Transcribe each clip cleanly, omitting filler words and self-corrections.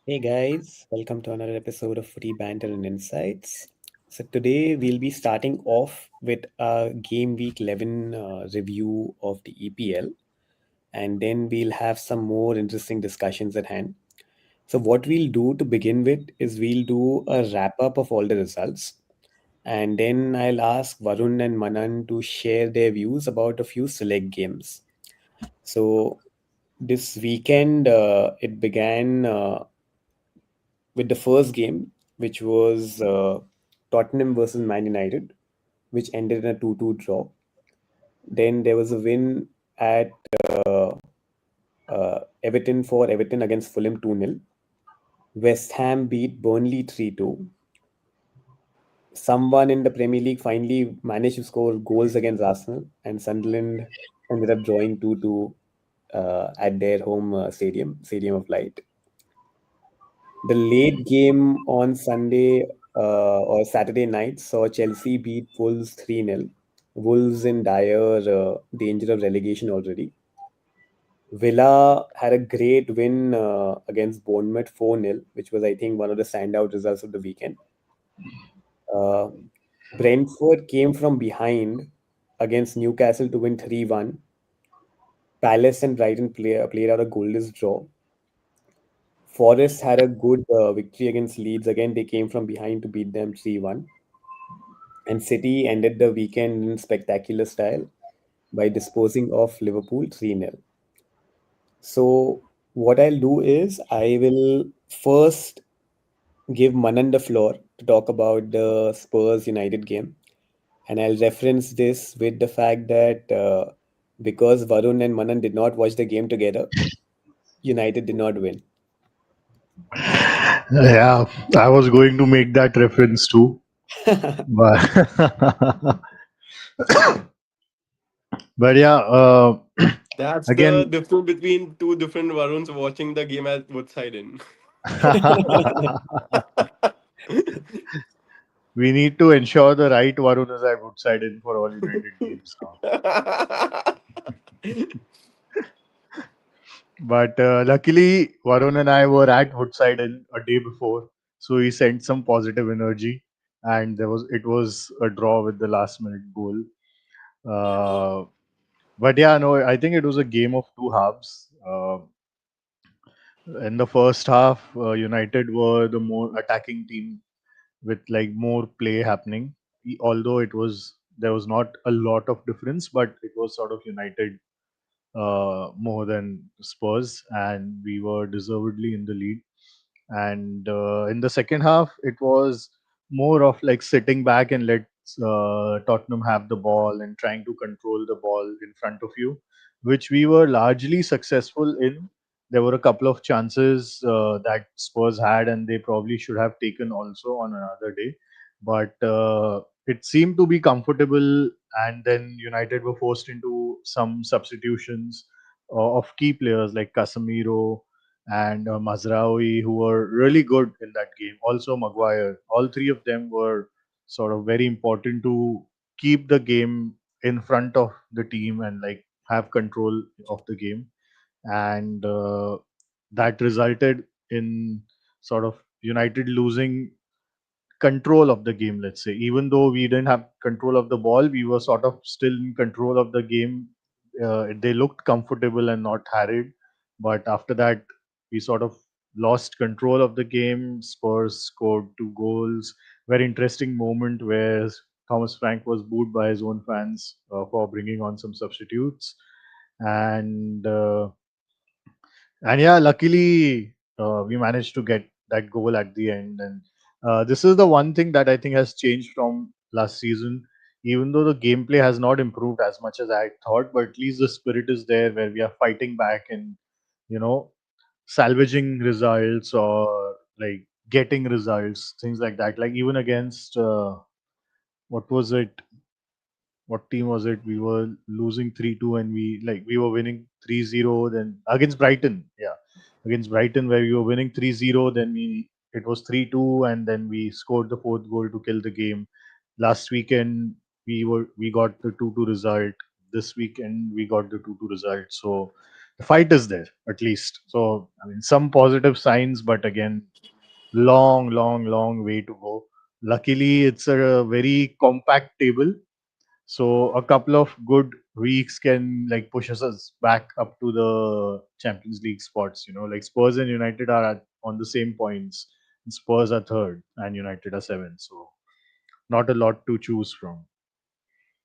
Hey guys, welcome to another episode of Footy Banter and Insights. So today we'll be starting off with a Game Week 11 review of the EPL, and then we'll have some more interesting discussions at hand. So what we'll do to begin with is we'll do a wrap up of all the results, and then I'll ask Varun and Manan to share their views about a few select games. So this weekend it began with the first game, which was Tottenham versus Man United, which ended in a 2-2 draw. Then there was a win at Everton for Everton against Fulham 2-0. West Ham beat Burnley 3-2. Someone in the Premier League finally managed to score goals against Arsenal, and Sunderland ended up drawing 2-2 at their home Stadium of Light. The late game on Sunday or Saturday night saw Chelsea beat Wolves 3-0. Wolves in dire danger of relegation already. Villa had a great win against Bournemouth 4-0, which was, I think, one of the standout results of the weekend. Uh, Brentford came from behind against Newcastle to win 3-1. Palace and Brighton played out a goalless draw. Forest had a good victory against Leeds. Again, they came from behind to beat them 3-1. And City ended the weekend in spectacular style by disposing of Liverpool 3-0. So, what I'll do is I will first give Manan the floor to talk about the Spurs United game. And I'll reference this with the fact that because Varun and Manan did not watch the game together, United did not win. Yeah, I was going to make that reference too, but but yeah, That's the again, difference between two different Varuns watching the game at Woodside in. we need to ensure the right Varun is at Woodside in for all United games now. But luckily, Varun and I were at Woodside in a day before, so he sent some positive energy, and it was a draw with the last minute goal. Uh, but yeah, no, I think it was a game of two halves. In the first half, United were the more attacking team with like more play happening. Although there was not a lot of difference, but it was sort of United more than Spurs, and we were deservedly in the lead. And in the second half, it was more of like sitting back and let Tottenham have the ball and trying to control the ball in front of you, which we were largely successful in. There were a couple of chances that Spurs had, and they probably should have taken also on another day. But it seemed to be comfortable, and then United were forced into some substitutions of key players like Casemiro and Mazraoui, who were really good in that game. Also, Maguire. All three of them were sort of very important to keep the game in front of the team and like have control of the game. And that resulted in sort of United losing control of the game, let's say. Even though we didn't have control of the ball, we were sort of still in control of the game. They looked comfortable and not harried, but after that we sort of lost control of the game. Spurs scored two goals. Very interesting moment where Thomas Frank was booed by his own fans for bringing on some substitutes. And uh, and yeah, luckily we managed to get that goal at the end. And this is the one thing that I think has changed from last season. Even though the gameplay has not improved as much as I thought, but at least the spirit is there where we are fighting back and you know salvaging results or like getting results, things like that. Like even against what was it? What team was it? We were losing 3-2 and we were winning 3-0. Then against Brighton, yeah, against Brighton where we were winning 3-0, then we it was 3-2 and then we scored the fourth goal to kill the game. Last weekend we got the 2-2 result. This weekend we got the 2-2 result. So the fight is there at least. So I mean, some positive signs, but again, long way to go. Luckily, it's a very compact table, so a couple of good weeks can like push us back up to the Champions League spots. Like Spurs and United are on the same points. Spurs are third, and United are seventh. So not a lot to choose from.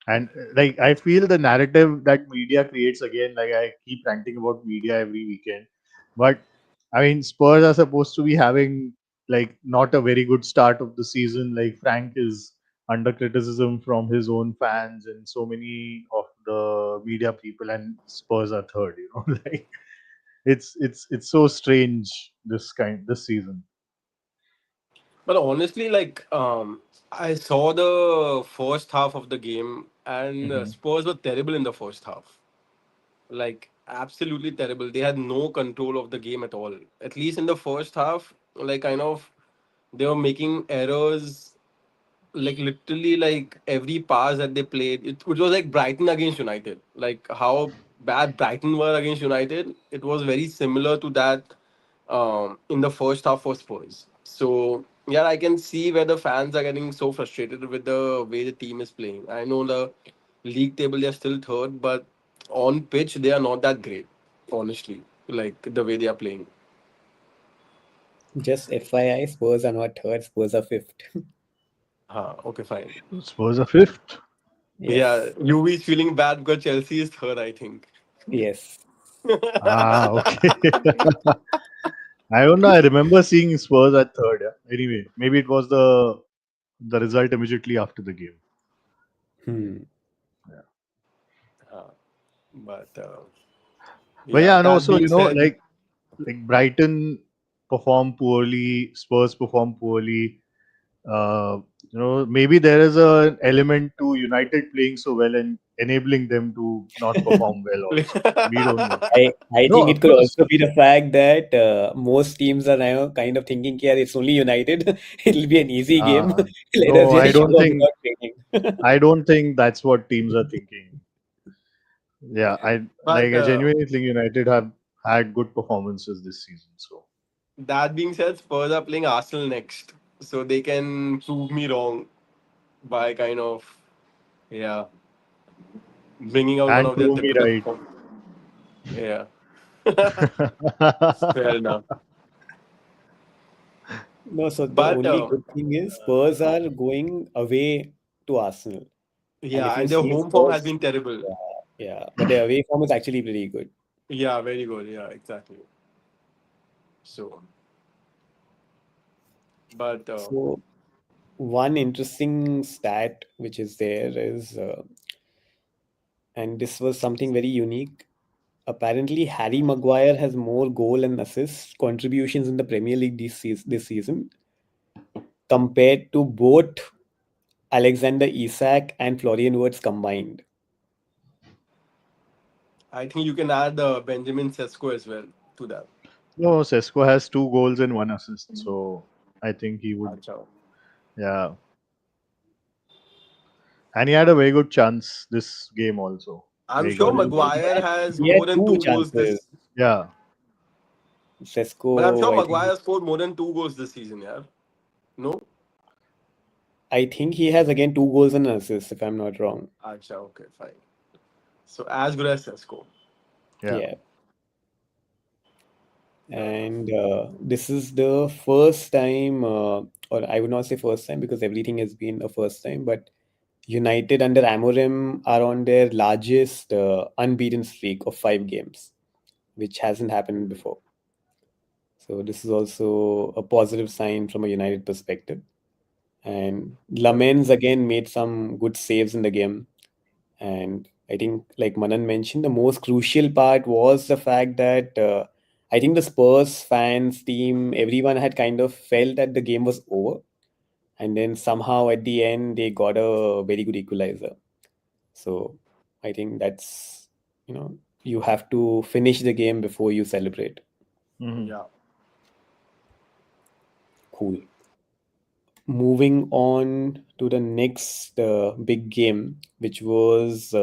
And like I feel the narrative that media creates, again, like I keep ranting about media every weekend, but I mean Spurs are supposed to be having like not a very good start of the season. Like Frank is under criticism from his own fans and so many of the media people, and Spurs are third. Like it's so strange this season. But honestly, like I saw the first half of the game, and Hmm. Spurs were terrible in the first half. Like absolutely terrible. They had no control of the game at all. At least in the first half, like kind of they were making errors, like literally like every pass that they played, it was like Brighton against United. Like how bad Brighton were against United, it was very similar to that in the first half for Spurs. So yeah, I can see where the fans are getting so frustrated with the way the team is playing. I know the league table they're still third, but on pitch they are not that great, honestly. Like the way they are playing. Just FYI, Spurs are not third, Spurs are fifth. Okay, fine. Spurs are fifth. Yeah, Yes. UV is feeling bad because Chelsea is third, I think. Yes. Ah, okay. I don't know. I remember seeing Spurs at third. Yeah. Anyway, maybe it was the result immediately after the game. Hmm. Yeah. Uh, but But yeah, yeah, and that also being said, like Brighton performed poorly, Spurs performed poorly. Uh, maybe there is an element to United playing so well and enabling them to not perform well. Also, we don't know. I No, think it of could course. also be the fact that most teams are now kind of thinking, yeah, it's only United. It'll be an easy game. Let us No, I just show don't up think. without training. I don't think that's what teams are thinking. Yeah, but I genuinely think United have had good performances this season. So that being said, Spurs are playing Arsenal next, so they can prove me wrong by kind of yeah bringing out one and of their prove me typical right. perform. Yeah, fair enough. No, so the But only good thing is Spurs are going away to Arsenal. And if yeah, you and their see home form has Spurs, been terrible. yeah, yeah, but their away form is actually pretty good. Yeah, very good. Yeah, exactly. So, but So one interesting stat which is there is, and this was something very unique. Apparently, Harry Maguire has more goal and assist contributions in the Premier League this season compared to both Alexander Isak and Florian Wirtz combined. I think you can add Benjamin Sesko as well to that. no, Sesko has 2 goals and 1 assist. So I think he would. Acha. Yeah, and he had a very good chance this game also, I'm where he sure got He, two he goals. Maguire had has he had more than two two goals chances. this. Yeah, But I'm sure Sesko, Maguire scored more than two goals this season. Yeah. No. I think he has again 2 goals and an assist, if I'm not wrong. Acha. Okay. Fine. So as good as Sesko. yeah. Yeah. And this is the first time, or I would not say first time because everything has been a first time, but United under Amorim are on their largest unbeaten streak of 5 games, which hasn't happened before. So this is also a positive sign from a United perspective. And Lamens again made some good saves in the game. And I think, like Manan mentioned, the most crucial part was the fact that I think the Spurs fans, team, everyone had kind of felt that the game was over. And then somehow at the end, they got a very good equalizer. So I think that's, you have to finish the game before you celebrate. Hmm. Yeah. Cool. Moving on to the next big game, which was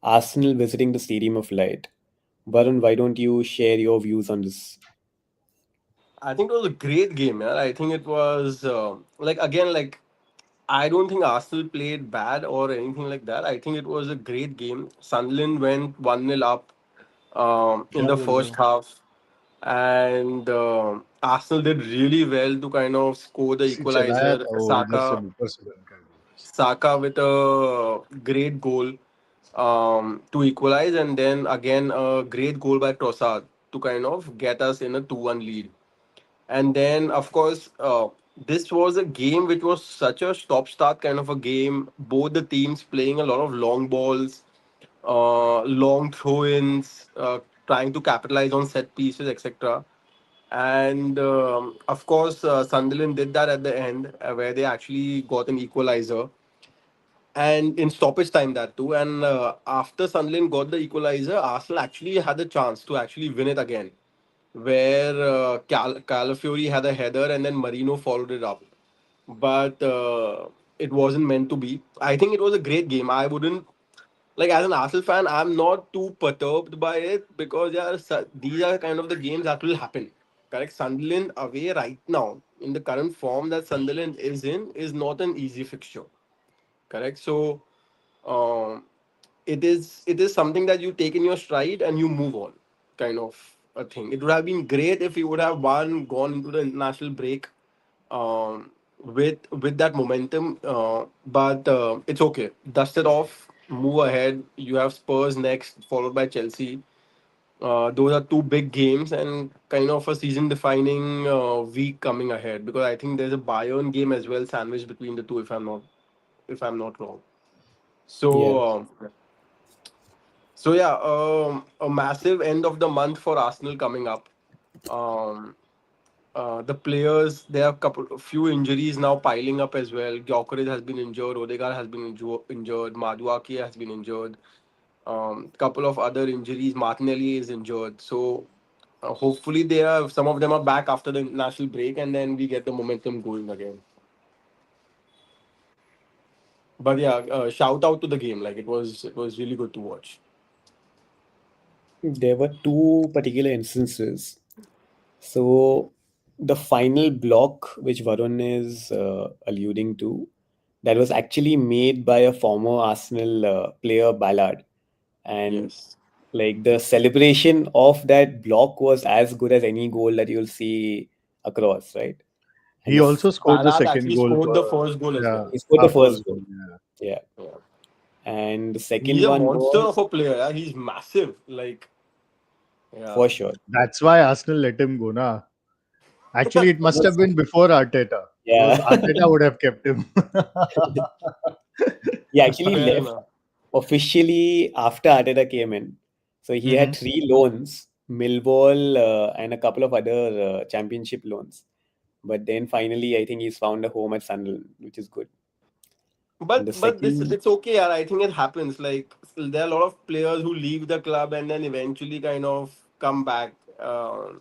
Arsenal visiting the Stadium of Light. Varun, why don't you share your views on this? I think it was a great game, man. I think it was like again, like I don't think Arsenal played bad or anything like that. I think it was a great game. Sunderland went 1-0 up in Yeah, the yeah, first yeah. half, and Arsenal did really well to kind of score the किसी चलाया equalizer. था वो इधर से ऊपर से बंद कर दिया बस. Saka with a great goal to equalize, and then again a great goal by Trossard to kind of get us in a 2-1 lead. And then, of course, this was a game which was such a stop start kind of a game. Both the teams playing a lot of long balls, long throw ins, trying to capitalize on set pieces, etc. And of course, Sunderland did that at the end, where they actually got an equalizer and in stoppage time that too. And after Sunderland got the equalizer, Arsenal actually had a chance to actually win it again, where Calafiori had a header and then Marino followed it up. But it wasn't meant to be. I think it was a great game. I wouldn't like as an Arsenal fan, I'm not too perturbed by it because yeah, these are kind of the games that will happen. Correct. Sunderland away right now in the current form that Sunderland is in is not an easy fixture. Correct. So um, it is something that you take in your stride and you move on, kind of a thing. It would have been great if you would have gone into the international break with that momentum, but it's okay. Dust it off, move ahead. You have Spurs next, followed by Chelsea. Those are two big games and kind of a season-defining week coming ahead because I think there's a Bayern game as well sandwiched between the two, if I'm not wrong. Yeah, So, yeah, a massive end of the month for Arsenal coming up. Um, the players, there are a few injuries now piling up as well. Gyökeres has been injured, Odegaard has been injured, Maduaki has been injured. Couple of other injuries, Martinelli is injured. So hopefully some of them are back after the national break, and then we get the momentum going again. But yeah, shout out to the game. Like it was really good to watch. there were two particular instances. So the final block, which Varun is alluding to, that was actually made by a former Arsenal player, Ballard, and Yes. like the celebration of that block was as good as any goal that you'll see across, right? And He also scored the Ballard second actually goal scored the for, first goal as yeah, well. he scored the first first goal. goal. Yeah. Yeah. Yeah. And the He's second a one monster of was a player. Yeah? He's massive. Like, yeah. for sure. That's why Arsenal let him go, na. Actually, it must have Almost, been before Arteta because yeah. Arteta would have kept him. He actually Fair left enough. officially after Arteta came in. So he had Hmm. three loans, Millwall and a couple of other championship loans. But then finally, I think he's found a home at Sunderland, which is good. And the But this second, it's okay. Yeah, I think it happens. Like there are a lot of players who leave the club and then eventually kind of come back.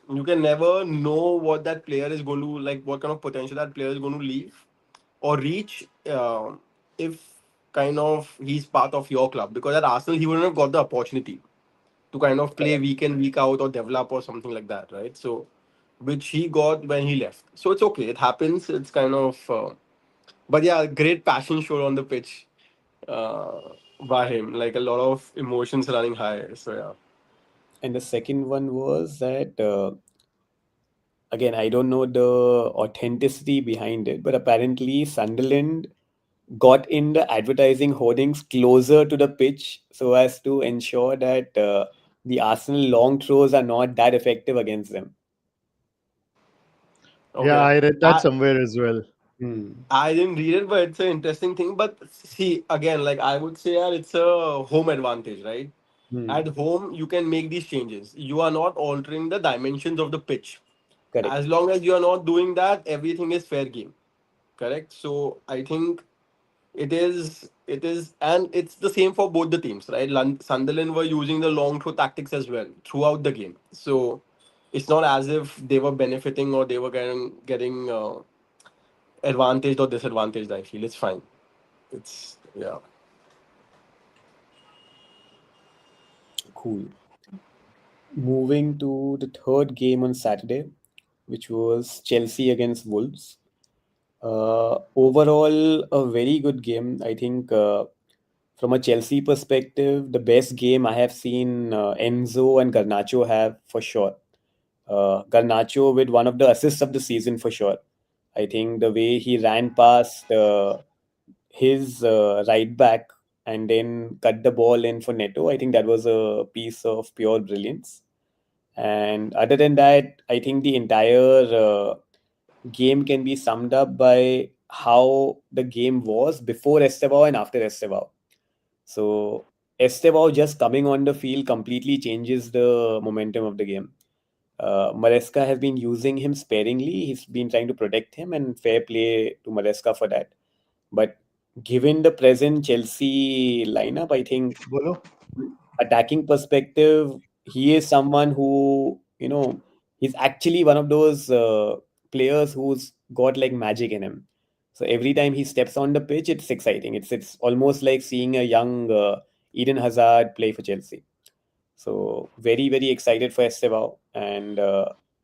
You can never know what that player is going to like, what kind of potential that player is going to leave or reach if kind of he's part of your club. Because at Arsenal, he wouldn't have got the opportunity to kind of play correct. week in week out or develop or something like that, right? So which he got when he left. So it's okay. It happens. It's kind of but yeah, great passion show on the pitch uh, by him. Like a lot of emotions running high. So yeah. And the second one was that, again, I don't know the authenticity behind it, but apparently Sunderland got in the advertising hoardings closer to the pitch so as to ensure that the Arsenal long throws are not that effective against them. Yeah, Okay. I read that I somewhere as well. Hmm. I didn't read it, but it's an interesting thing. But see, again, like I would say, yeah, it's a home advantage, right? At Hmm. home, you can make these changes. You are not altering the dimensions of the pitch. Correct. As long as you are not doing that, everything is fair game. Correct. So I think it is, and it's the same for both the teams, right? Sunderland were using the long throw tactics as well throughout the game. So it's not as if they were benefiting or they were getting advantaged or disadvantaged. I feel it's fine. It's Cool. Moving to the third game on Saturday, which was Chelsea against Wolves. Overall, a very good game. I think from a Chelsea perspective, the best game I have seen Enzo and Garnacho have for sure. Garnacho with one of the assists of the season for sure. I think the way he ran past his right back and then cut the ball in for Neto, I think that was a piece of pure brilliance. And other than that, I think the entire game can be summed up by how the game was before Estevao and after Estevao. So Estevao just coming on the field completely changes the momentum of the game. Maresca has been using him sparingly. He's been trying to protect him, and fair play to Maresca for that. But given the present Chelsea lineup, I think Bolo? attacking perspective, he is someone who, he's actually one of those players who's got like magic in him. So every time he steps on the pitch, it's exciting. It's almost like seeing a young Eden Hazard play for Chelsea. So very very excited for Estevao, and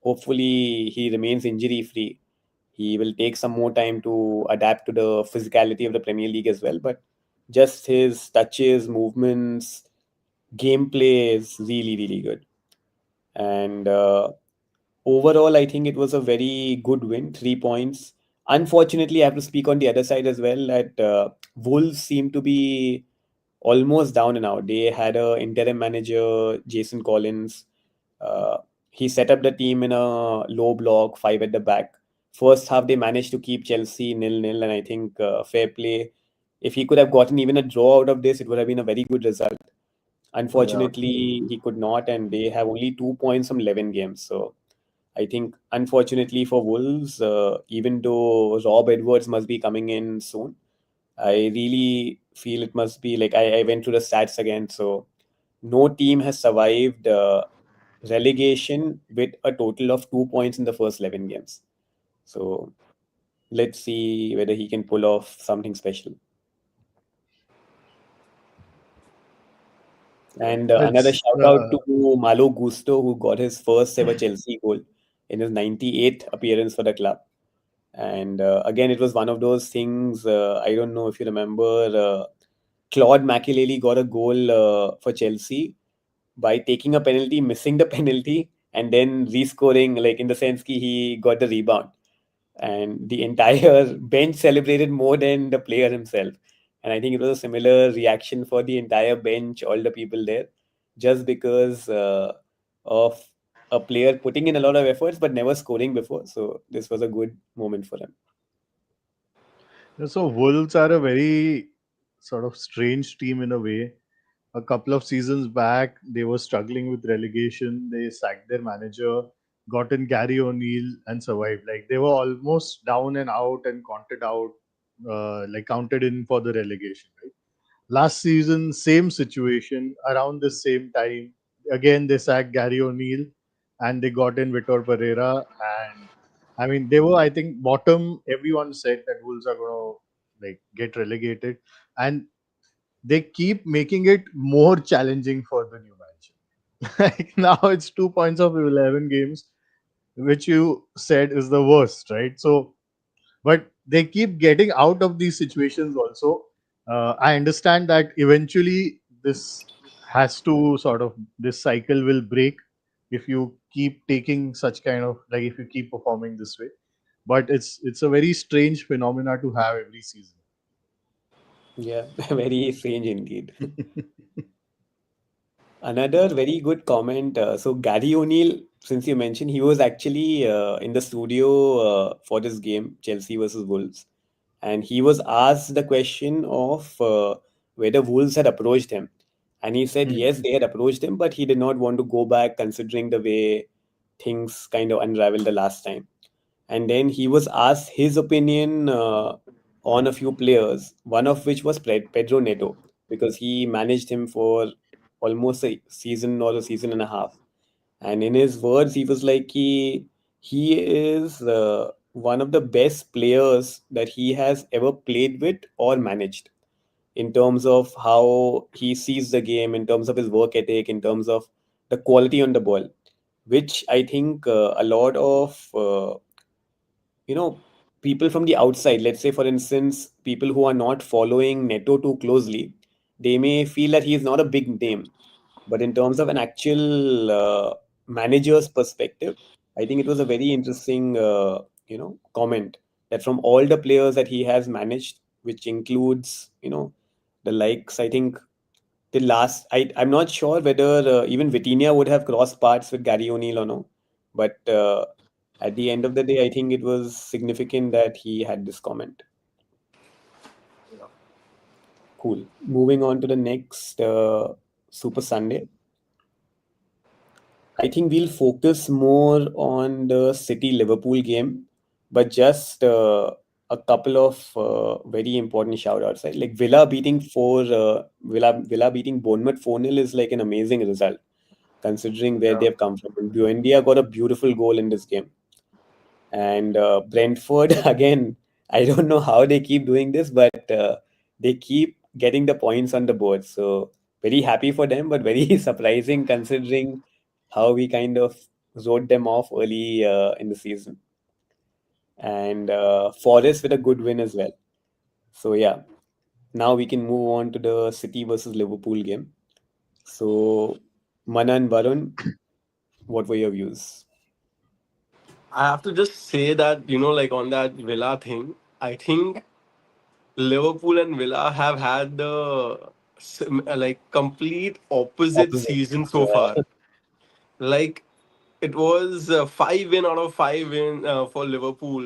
hopefully he remains injury free. He will take some more time to adapt to the physicality of the Premier League as well, but just his touches, movements, gameplay is really really good. And overall, I think it was a very good win, 3 points. Unfortunately, I have to speak on the other side as well that Wolves seem to be almost down and out. They had a interim manager, Jason Collins. Uh, he set up the team in a low block, five at the back. First half, they managed to keep Chelsea nil-nil, and I think fair play. If he could have gotten even a draw out of this, it would have been a very good result. Yeah. Unfortunately, he could not, and they have only 2 points from 11 games. So I think, unfortunately for Wolves, even though Rob Edwards must be coming in soon, I really feel it must be like I went through the stats again. So no team has survived relegation with a total of 2 points in the first 11 games. So let's see whether he can pull off something special. And another It's shout out to Malo Gusto, who got his first ever Chelsea goal in his 98th appearance for the club. And again, it was one of those things. I don't know if you remember, Claude Makelele got a goal for Chelsea by taking a penalty, missing the penalty, and then rescoring, like in the sense that he got the rebound. And the entire bench celebrated more than the player himself. And I think it was a similar reaction for the entire bench, all the people there, just because of a player putting in a lot of efforts but never scoring before. So this was a good moment for him. So Wolves are a very sort of strange team in a way. A couple of seasons back, they were struggling with relegation. They sacked their manager, got in Gary O'Neill, and survived. Like they were almost down and out and counted out, like counted in for the relegation. Right. Last season, same situation around the same time. Again, they sacked Gary O'Neill, and they got in Vitor Pereira. And I mean, they were, I think, bottom. Everyone said that Wolves are going to like get relegated, and they keep making it more challenging for the new manager. Like now it's 2 points of 11 games, which you said is the worst, right? So, but they keep getting out of these situations also. I understand that eventually this has to sort of, this cycle will break if you keep taking such kind of, like if you keep performing this way. But it's a very strange phenomena to have every season. Yeah, very strange indeed. Another very good comment. So Gary O'Neill, since you mentioned, he was actually in the studio for this game, Chelsea versus Wolves, and he was asked the question of whether Wolves had approached him, and he said Hmm. yes, they had approached him, but he did not want to go back considering the way things kind of unraveled the last time. And then he was asked his opinion on a few players, one of which was Pedro Neto, because he managed him for almost a season or a season and a half. And in his words, he was like he is one of the best players that he has ever played with or managed in terms of how he sees the game, in terms of his work ethic, in terms of the quality on the ball, which I think a lot of you know people from the outside, let's say for instance, people who are not following Neto too closely, they may feel that he is not a big name, but in terms of an actual manager's perspective, I think it was a very interesting comment that from all the players that he has managed, which includes the likes, I think the last I'm not sure whether even Vitinha would have crossed paths with Gary O'Neill or no, but at the end of the day, I think it was significant that he had this comment. Cool. Moving on to the next Super Sunday. I think we'll focus more on the City Liverpool game, but just a couple of very important shout outs. Right? Like Villa beating Bournemouth 4-0 is like an amazing result considering where Yeah. they've come from. And Buendia got a beautiful goal in this game. And Brentford, again, I don't know how they keep doing this, but they keep getting the points on the board. So very happy for them, but very surprising considering how we kind of wrote them off early in the season. And Forest with a good win as well. So yeah, now we can move on to the City versus Liverpool game. So Manan, Varun, what were your views? I have to just say that, like on that Villa thing, I think Liverpool and Villa have had the like complete opposite Opposite. season so far. Yeah. Like it was 5 win out of 5 win for Liverpool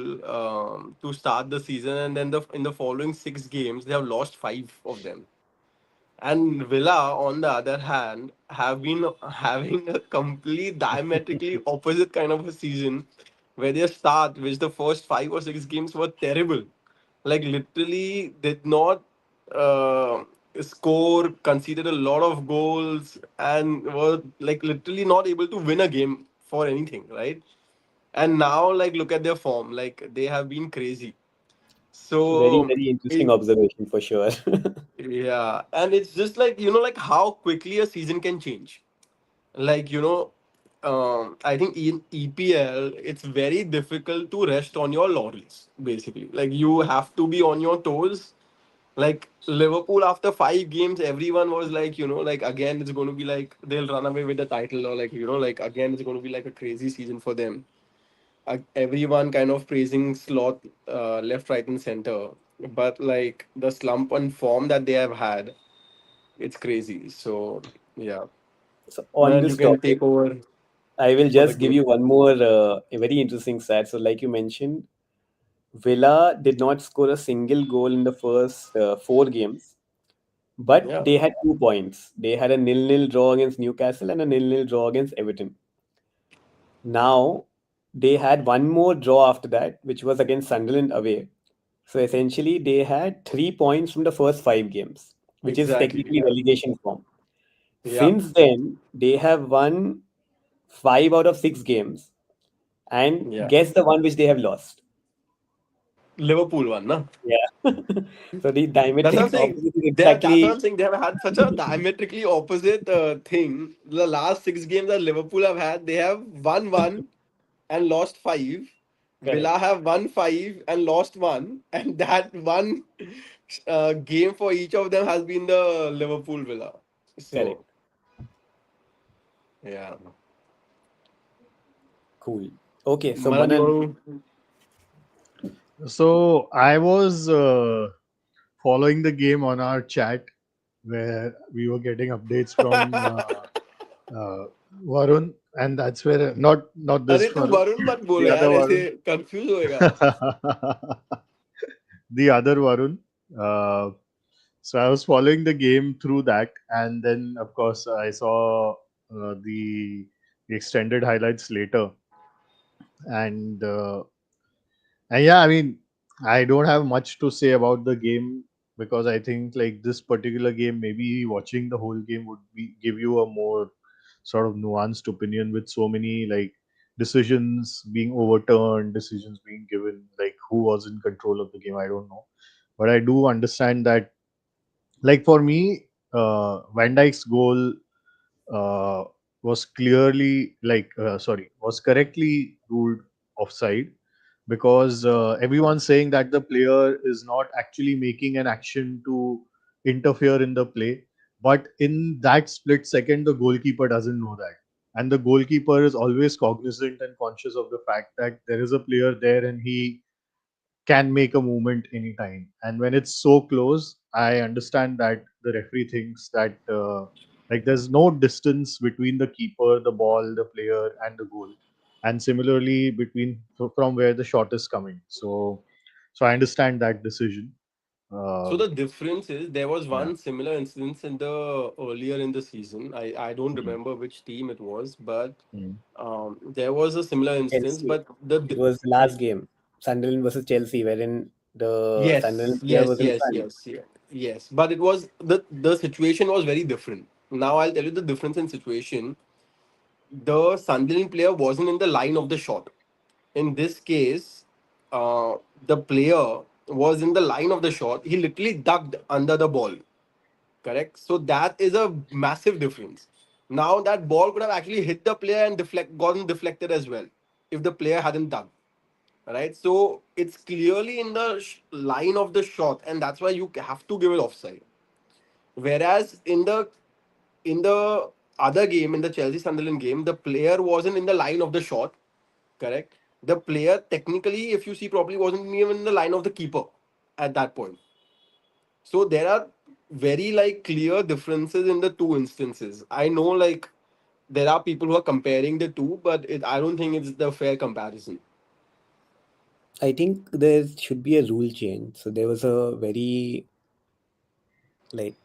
to start the season, and then in the following 6 games they have lost 5 of them. And Villa, on the other hand, have been having a complete diametrically opposite kind of a season where their start, which the first 5 or 6 games were terrible, like literally did not uh, score, conceded a lot of goals, and were like literally not able to win a game for anything, right? And now, like, look at their form, like they have been crazy. Very, So very interesting it, observation for sure. yeah, and it's just like like how quickly a season can change. Like I think in EPL it's very difficult to rest on your laurels. Basically, like you have to be on your toes. Like Liverpool after 5 games, everyone was like, like again it's going to be like they'll run away with the title, or like like again it's going to be like a crazy season for them. Everyone kind of praising Sloth left, right, and center, but like the slump and form that they have had, it's crazy. So yeah, So on man, you this can topic, take over I will for the just give game. you one more a very interesting stat. So, like you mentioned, Villa did not score a single goal in the first 4 games, but Yeah, they had 2 points. They had a nil-nil draw against Newcastle and a nil-nil draw against Everton. Now, they had one more draw after that, which was against Sunderland away. So, essentially, they had 3 points from the first 5 games, which is exactly. technically Yeah, relegation form. yeah. Since then, they have won 5 out of 6 games. And Yeah. guess the one which they have lost. Liverpool won, na? Yeah. So the That's what I'm diametric saying. opposite is That's what exactly I'm saying. They have had such a diametrically opposite thing. The last 6 games that Liverpool have had, they have won one and lost five. Villa correct. have won five and lost one, and that one game for each of them has been the Liverpool Villa. Correct. So yeah, Cool. Okay. So Manan, you Manan, want to? So I was following the game on our chat where we were getting updates from uh, Varun, and that's where not this अरे तू Varun, Varun मत बोल the other यार ऐसे Varun, confuse होएगा. the other Varun. Uh, so I was following the game through that, and then of course I saw the extended highlights later, and and yeah, I mean, I don't have much to say about the game because I think like this particular game, maybe watching the whole game would be give you a more sort of nuanced opinion with so many like decisions being overturned, decisions being given, like who was in control of the game. I don't know, but I do understand that. Like for me, Van Dijk's goal. was clearly was correctly ruled offside, because everyone's saying that the player is not actually making an action to interfere in the play, but in that split second the goalkeeper doesn't know that, and the goalkeeper is always cognizant and conscious of the fact that there is a player there and he can make a movement anytime. And when it's so close, I understand that the referee thinks that like there's no distance between the keeper, the ball, the player, and the goal, and similarly between from where the shot is coming. So I understand that decision. So Uh, the difference is there was yeah. one similar instance in the earlier in the season. I don't Mm, remember which team it was, but mm. there was a similar instance. Chelsea. But the It was the last game, Sunderland versus Chelsea, wherein the yes, Sunderland player yes, was in yes, front. yes, yes, yes. But it was the situation was very different. Now I'll tell you the difference in situation. The Sunderland player wasn't in the line of the shot. In this case, the player was in the line of the shot. He literally ducked under the ball. Correct. So that is a massive difference. Now that ball could have actually hit the player and gotten deflected as well if the player hadn't dug. Right. So it's clearly in the line of the shot, and that's why you have to give it offside. Whereas in the other game, in the Chelsea Sunderland game, the player wasn't in the line of the shot. Correct. The player technically, if you see properly, wasn't even in the line of the keeper at that point. So there are very like clear differences in the two instances. I know like there are people who are comparing the two, but I don't think it's the fair comparison. I think there should be a rule change. So there was a very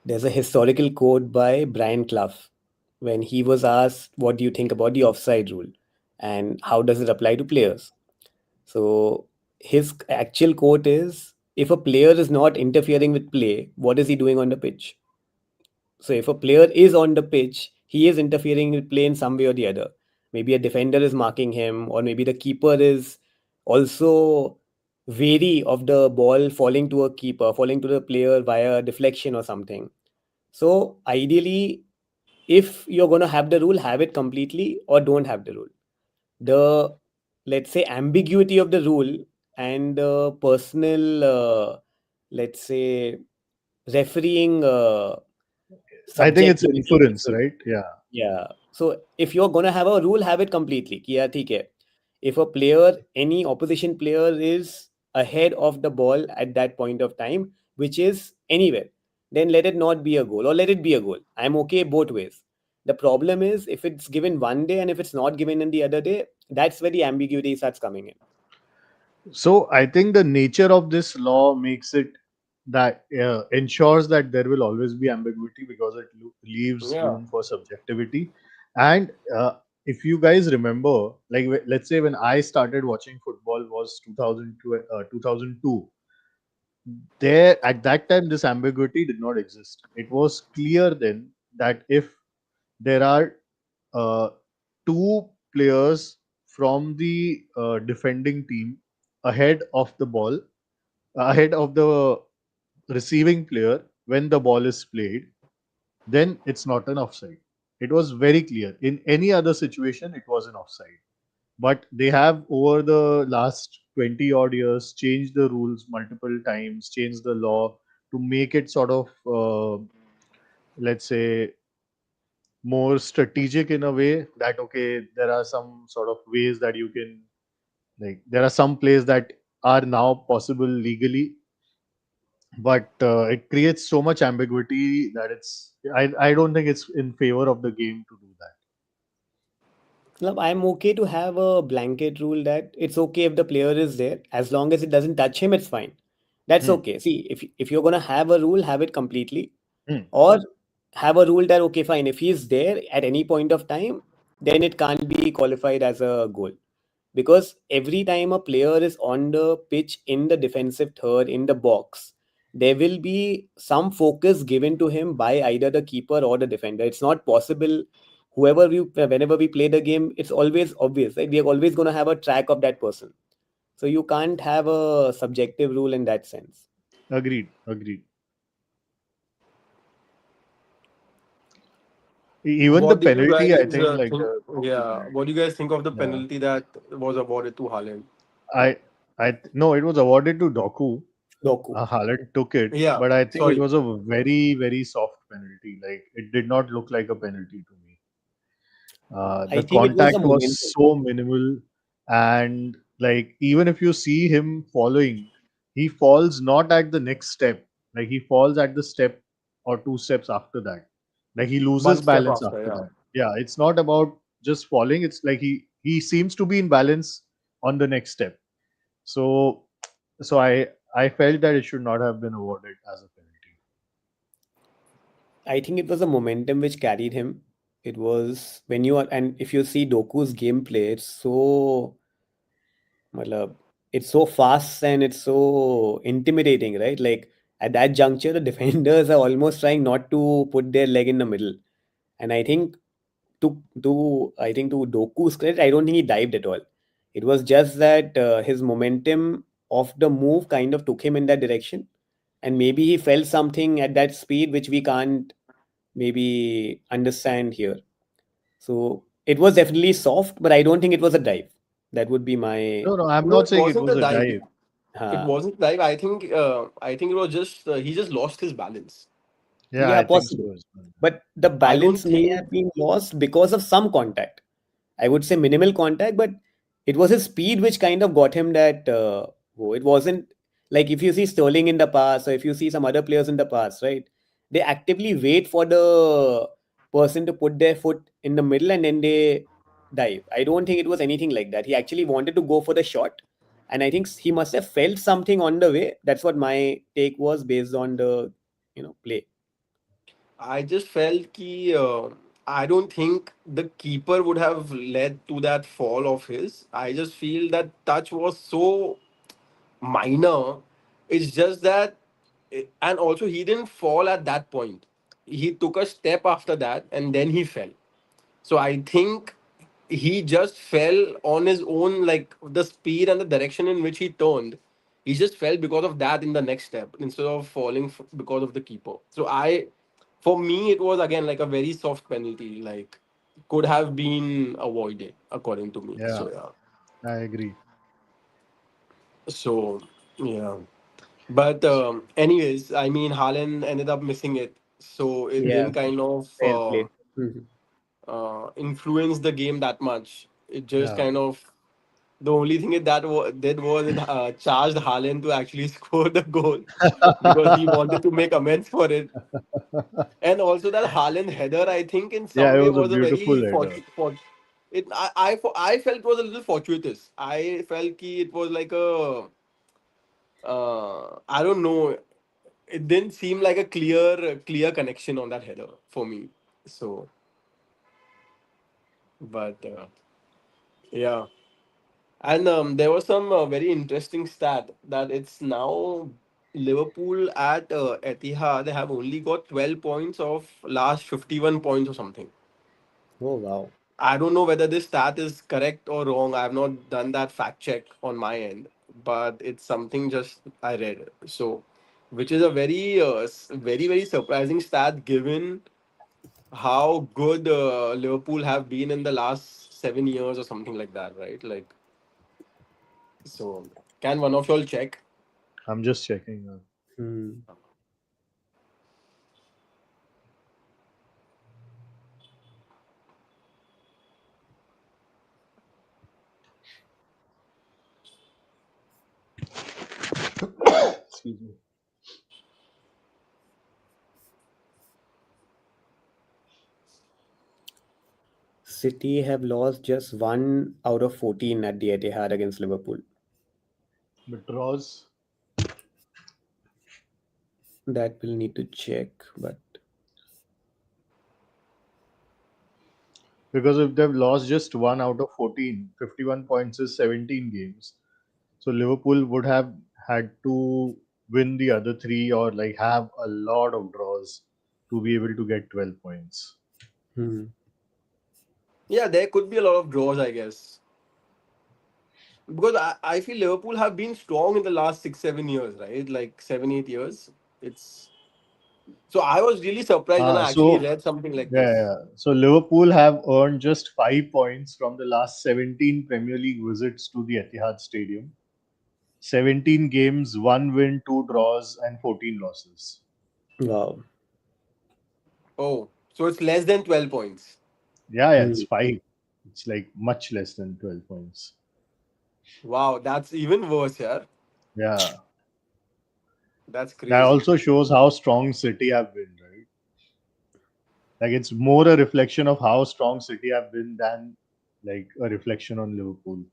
there's a historical quote by Brian Clough when he was asked, "What do you think about the offside rule, and how does it apply to players?" So his actual quote is, "If a player is not interfering with play, what is he doing on the pitch?" So if a player is on the pitch, he is interfering with play in some way or the other. Maybe a defender is marking him, or maybe the keeper is also wary of the ball falling to a keeper, falling to the player via deflection or something. So ideally, if you're going to have the rule, have it completely or don't have the rule. The, let's say, ambiguity of the rule and the personal, let's say, refereeing I think it's subjectivity inference, should, right? Yeah. yeah. So if you're gonna have a rule, have it completely. कि यार ठीक है. If a player, any opposition player is ahead of the ball at that point of time, which is anywhere, then let it not be a goal or let it be a goal. I'm okay both ways. The problem is if it's given one day and if it's not given in the other day, that's where the ambiguity starts coming in. So I think the nature of this law makes it that ensures that there will always be ambiguity, because it leaves Yeah. room for subjectivity. And if you guys remember, like let's say when I started watching football was 2002. There at that time this ambiguity did not exist. It was clear then that if there are uh, two players from the defending team ahead of the ball, ahead of the receiving player when the ball is played, then it's not an offside. It was very clear. In any other situation, it was an offside. But they have, over the last 20 odd years, changed the rules multiple times, changed the law to make it sort of, let's say, more strategic in a way that, okay, there are some sort of ways that you can, like, there are some plays that are now possible legally, but it creates so much ambiguity that I don't think it's in favor of the game to do that. Club, I'm okay to have a blanket rule that it's okay if the player is there as long as it doesn't touch him. It's fine. That's Hmm. okay. See, if you're gonna have a rule, have it completely, Hmm. or have a rule that okay, fine. If he's there at any point of time, then it can't be qualified as a goal because every time a player is on the pitch in the defensive third in the box, there will be some focus given to him by either the keeper or the defender. It's not possible. Whenever we play the game, it's always obvious. Right? We are always going to have a track of that person. So you can't have a subjective rule in that sense. Agreed. Agreed. Even the What do you penalty, I guys think, like think? Yeah, what do you guys think of the yeah, penalty that was awarded to Haaland? I, no, it was awarded to Doku. Doku. Haaland took it, Yeah, but I think it sorry. was a very, very soft penalty. Like it did not look like a penalty to me. I The think it was a contact was momentum. so minimal, and like even if you see him following, he falls not at the next step. Like he falls at the step or two steps after that. Like he loses One step balance after, after yeah. that. Yeah, it's not about just falling. It's like he seems to be in balance on the next step. So I felt that it should not have been awarded as a penalty. I think it was a momentum which carried him. It was when you are, and if you see Doku's gameplay, matlab, it's so fast and it's so intimidating, right? Like at that juncture, the defenders are almost trying not to put their leg in the middle. And I think to Doku's credit, I don't think he dived at all. It was just that his momentum of the move kind of took him in that direction, and maybe he felt something at that speed which we can't maybe understand here. So it was definitely soft, but I don't think it was a dive. That would be my No, no, I'm No, not it saying it wasn't was a a dive. dive. It uh, wasn't dive. I think it was just he just lost his balance. Yeah, yeah, I think possible. so as well. But the I don't balance may think have been lost because of some contact. I would say minimal contact, but it was his speed which kind of got him that. It wasn't like if you see Sterling in the past, or if you see some other players in the past, right? They actively wait for the person to put their foot in the middle and then they dive. I don't think it was anything like that. He actually wanted to go for the shot, and I think he must have felt something on the way. That's what my take was based on the play. I just felt ki I don't think the keeper would have led to that fall of his. I just feel that touch was so minor. It's just that, and also he didn't fall at that point. He took a step after that and then he fell. So I think he just fell on his own, like the speed and the direction in which he turned. He just fell because of that in the next step instead of falling because of the keeper. So for me, it was again like a very soft penalty, like could have been avoided according to me. Yeah, So yeah. I agree. So yeah. But anyways, I mean, Haaland ended up missing it, so it Yeah, didn't kind of fair play. Mhm. influence the game that much. It just Yeah. kind of the only thing it that did was it charged Haaland to actually score the goal because he wanted to make amends for it, and also that Haaland header, I think in Yeah, some it way was a was a beautiful very header. it I felt it was a little fortuitous. I felt ki it was like a I don't know. It didn't seem like a clear connection on that header for me. So, but yeah. And there was some very interesting stat that it's now Liverpool at Etihad. They have only got 12 points of last 51 points or something. Oh wow. I don't know whether this stat is correct or wrong. I have not done that fact check on my end, but it's something just I read. So, which is a very, very, very surprising stat given how good Liverpool have been in the last 7 years or something like that, right? Like, so can one of y'all check? I'm just checking. Hmm. Excuse me. City have lost just 1 out of 14 at the Etihad against Liverpool. But draws, That we'll need to check, but because if they've lost just 1 out of 14, 51 points is 17 games. So Liverpool would have had to win the other three or like have a lot of draws to be able to get 12 points. hmm. Yeah, there could be a lot of draws, I guess. Because I feel Liverpool have been strong in the last 6, 7 years, right? Like 7, 8 years. It's So I was really surprised when I actually So read something like yeah, this. yeah. So Liverpool have earned just 5 points from the last 17 Premier League visits to the Etihad Stadium. 17 games, one win, two draws, and 14 losses. Wow. Oh, so it's less than 12 points. Yeah, yeah, it's Hmm. five. It's like much less than 12 points. Wow, that's even worse, yeah. Yeah. That's That crazy. also shows how strong City have been, right? Like it's more a reflection of how strong City have been than like a reflection on Liverpool.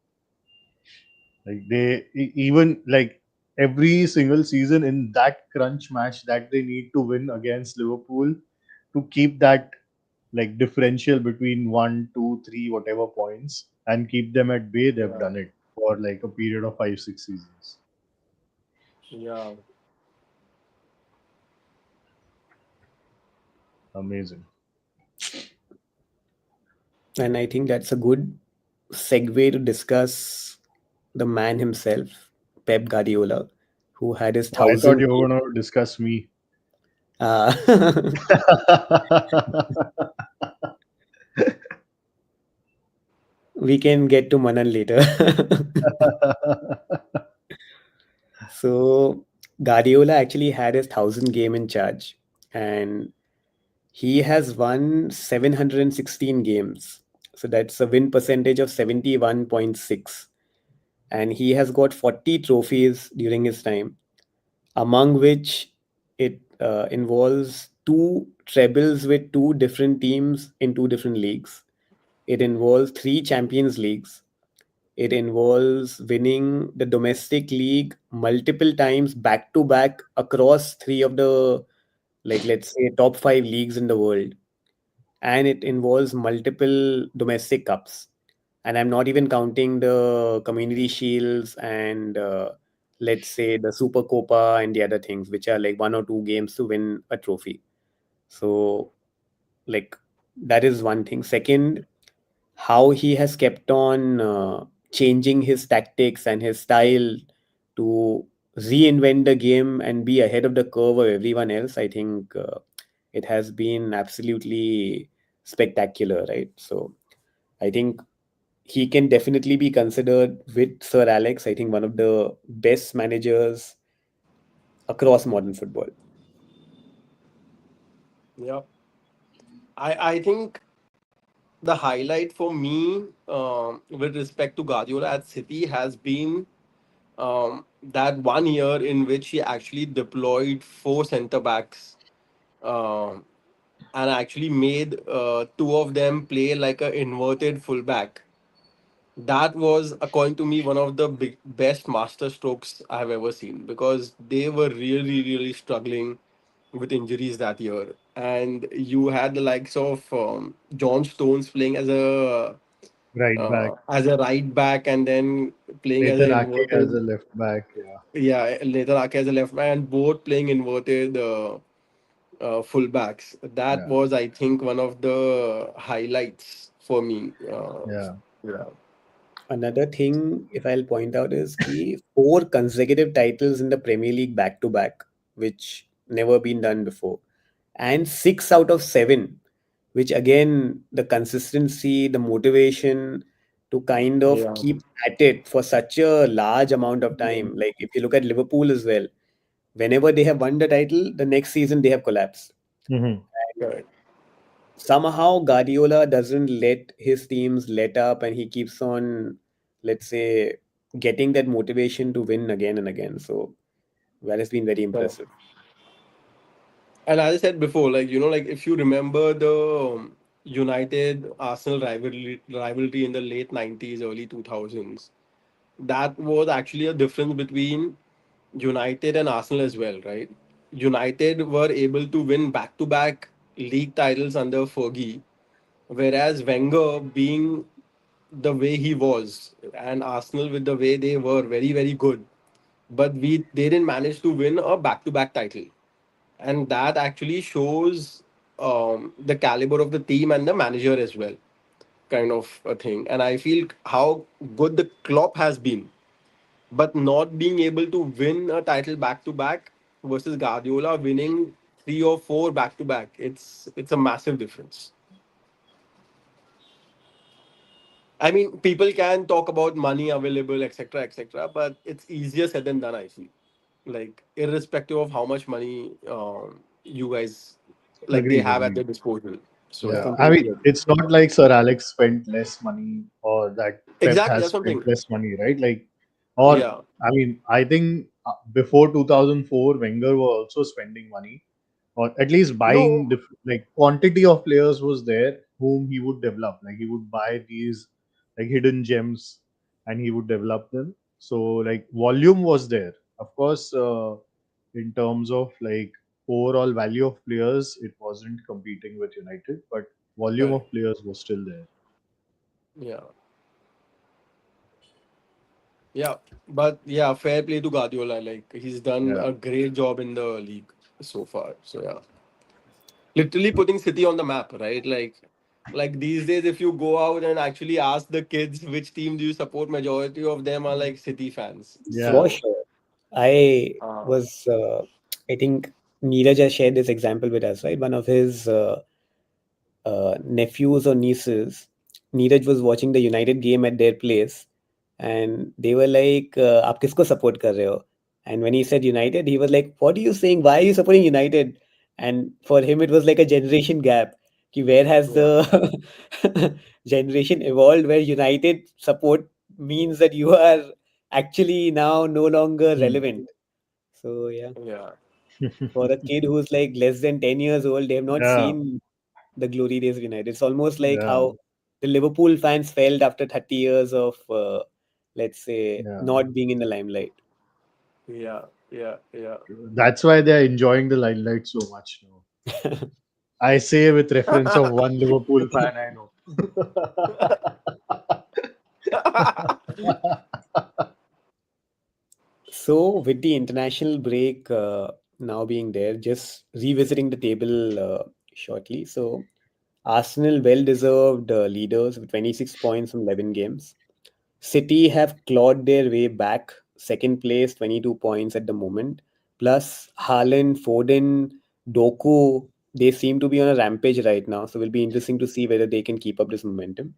Like they even like every single season in that crunch match that they need to win against Liverpool to keep that like differential between one, two, three, whatever points and keep them at bay, they've Yeah. done it for like a period of 5, 6 seasons. Yeah. Amazing. And I think that's a good segue to discuss the man himself, Pep Guardiola, who had his Oh, I thought thousand. you were going to discuss me. Uh, we can get to Manan later. So Guardiola actually had his 1,000 game in charge, and he has won 716 games. So that's a win percentage of 71.6. And he has got 40 trophies during his time, among which it involves two trebles with two different teams in two different leagues. It involves three Champions Leagues. It involves winning the domestic league multiple times back to back across three of the, like, let's say, top five leagues in the world. And it involves multiple domestic cups. And I'm not even counting the community shields and, let's say, the Super Copa and the other things, which are like one or two games to win a trophy. So, like, that is one thing. Second, how he has kept on changing his tactics and his style to reinvent the game and be ahead of the curve of everyone else. I think it has been absolutely spectacular, right? So I think he can definitely be considered with Sir Alex, I think, one of the best managers across modern football. Yeah. I think the highlight for me with respect to Guardiola at City has been that 1 year in which he actually deployed four centre backs um, and actually made two of them play like a inverted fullback. That was, according to me, one of the best master strokes I have ever seen because they were really, really struggling with injuries that year. And you had the likes of John Stones playing Right back. as a right back and then playing as an Nathan Ake as inverted. a left back. Yeah. Yeah, later Ake as a left back and both playing inverted fullbacks. That Yeah. was, I think, one of the highlights for me. Yeah. Yeah. Another thing, if I'll point out, is key four consecutive titles in the Premier League back to back, which never been done before, and six out of seven, which again the consistency, the motivation to kind of Yeah. keep at it for such a large amount of Yeah. time. Like if you look at Liverpool as well, whenever they have won the title, the next season they have collapsed. Hmm. Correct. Somehow Guardiola doesn't let his teams let up and he keeps on, let's say, getting that motivation to win again and again. So that has been very Correct. impressive. And as I said before, like like if you remember the United Arsenal rivalry in the late 90s, early 2000s, that was actually a difference between United and Arsenal as well, right? United were able to win back to back league titles under Fergie, whereas Wenger, being the way he was, and Arsenal with the way they were, very, very good, but they didn't manage to win a back to back title. And that actually shows the caliber of the team and the manager as well, kind of a thing. And I feel how good the Klopp has been, but not being able to win a title back to back versus Guardiola winning. three or four back to back. It's a massive difference. I mean, people can talk about money available, etc., etc., but it's easier said than done. I feel like irrespective of how much money you guys like they Agreed, have at agreed. their disposal. So I Yeah, yeah, I completely mean, agree. it's not like Sir Alex spent less money or that Pep exactly. has That's spent something. less money, right? Like, or Yeah. I mean, I think before 2004, Wenger were also spending money, or at least buying No. like quantity of players was there whom he would develop. Like he would buy these like hidden gems and he would develop them. So like volume was there. Of course, in terms of like overall value of players, it wasn't competing with United, but volume Correct. of players was still there. Yeah. Yeah. But yeah, fair play to Guardiola. Like he's done Yeah, a great job in the league so far. So yeah, literally putting City on the map, right? Like these days, if you go out and actually ask the kids which team do you support, majority of them are like City fans. yeah, For So sure. I uh, was, I think Neeraj has shared this example with us, right? One of his nephews or nieces, Neeraj was watching the United game at their place, and they were like, "आप किसको support कर रहे हो?" And when he said United, he was like, "What are you saying? Why are you supporting United?" And for him, it was like a generation gap. कि where has yeah, the generation evolved where United support means that you are actually now no longer hmm. relevant. So yeah, yeah, for a kid who's like less than 10 years old, they have not Yeah, seen the glory days of United. It's almost like yeah, how the Liverpool fans felt after 30 years of, let's say, yeah. not being in the limelight. yeah, yeah, yeah. That's why they're enjoying the limelight so much now. I say with reference of one Liverpool fan I know. So, with the international break now being there, just revisiting the table shortly. So, Arsenal well deserved leaders with 26 points from 11 games. City have clawed their way back, second place, 22 points at the moment. Plus, Haaland, Foden, Doku, they seem to be on a rampage right now. So, it will be interesting to see whether they can keep up this momentum.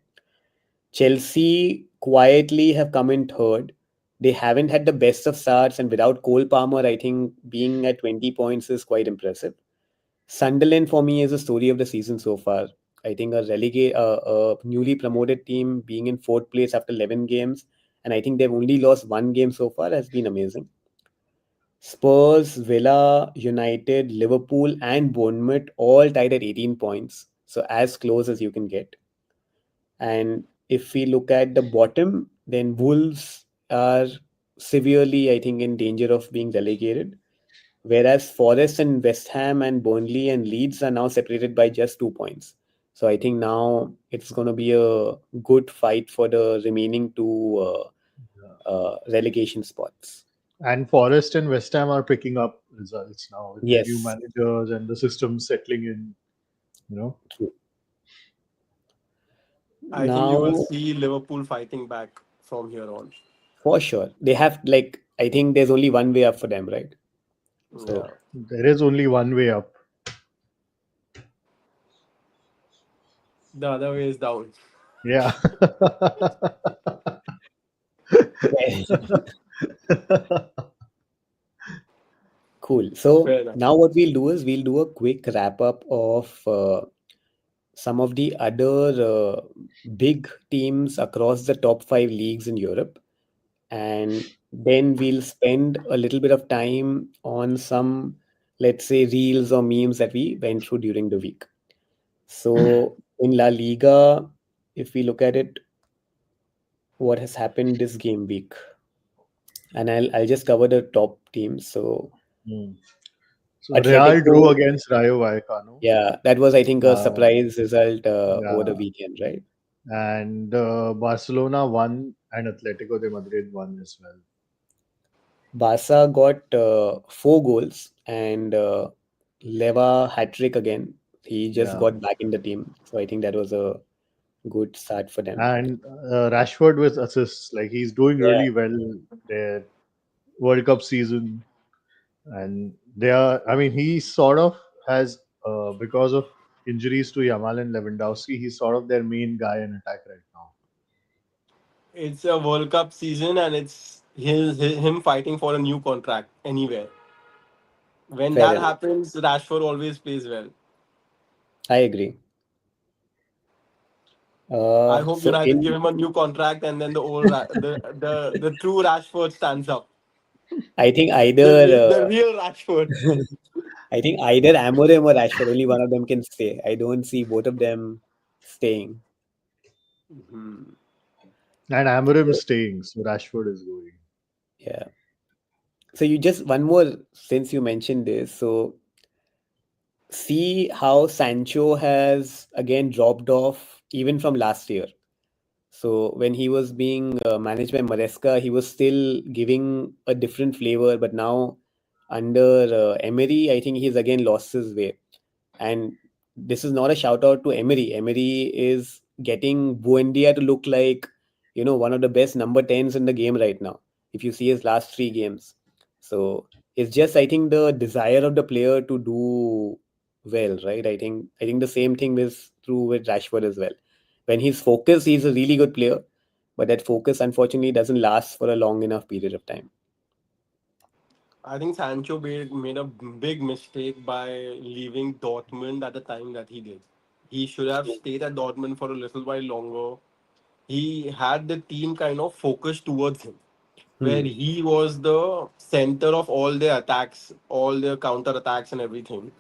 Chelsea quietly have come in third. They haven't had the best of starts, and without Cole Palmer, I think being at 20 points is quite impressive. Sunderland for me is the story of the season so far. I think a newly promoted team being in fourth place after 11 games, and I think they've only lost one game so far, has been amazing. Spurs, Villa, United, Liverpool, and Bournemouth all tied at 18 points, so as close as you can get. And if we look at the bottom, then Wolves are severely, I think, in danger of being relegated. Whereas Forest and West Ham and Burnley and Leeds are now separated by just 2 points. So I think now it's going to be a good fight for the remaining two relegation spots. And Forest and West Ham are picking up results now with their new Yes, managers and the system settling in. You know, true. I think you will Now, see Liverpool fighting back from here on. for sure, they have like, I think there's only one way up for them, right? Yeah, So there is only one way up. the other way is down. Yeah. cool. So Fair enough. now what we'll do is we'll do a quick wrap up of some of the other big teams across the top five leagues in Europe. And then we'll spend a little bit of time on some, let's say, reels or memes that we went through during the week. So in La Liga, if we look at it, what has happened this game week? And I'll just cover the top teams. So Hmm. So Real drew Atletico, against Rayo Vallecano. yeah, that was I think a Uh, surprise result over the yeah. weekend, right? And Barcelona won and Atletico de Madrid won as well. Barca got 4 goals and Leva hat trick again. He just Yeah. got back in the team, so I think that was a good start for them. And Rashford with assists. Like he's doing Yeah, really well their World Cup season. And they are, I mean, he's sort of has because of injuries to Yamal and Lewandowski, he's sort of their main guy in attack right now. It's a World Cup season, and it's him fighting for a new contract anywhere. When Fair that enough. happens, Rashford always plays well. I agree. I hope So United give in him a new contract, and then the old the true Rashford stands up. I think The real Rashford. I think either Amorim or Rashford, only one of them can stay. I don't see both of them staying. Mhm. And Amorim's So, staying, so Rashford is going. yeah. So you just one more since you mentioned this. So see how Sancho has again dropped off even from last year. So when he was being managed by Maresca, he was still giving a different flavor. But now under Emery, I think he's again lost his way. And this is not a shout out to Emery. Emery is getting Buendia to look like, one of the best number 10s in the game right now, if you see his last three games. So it's just, I think, the desire of the player to do well, right? I think the same thing is true with Rashford as well. When he's focused, he's a really good player, but that focus unfortunately doesn't last for a long enough period of time. I think Sancho made a big mistake by leaving Dortmund at the time that he did. He should have stayed at Dortmund for a little while longer. He had the team kind of focused towards him, where Hmm. he was the center of all their attacks, all their counter attacks, and everything.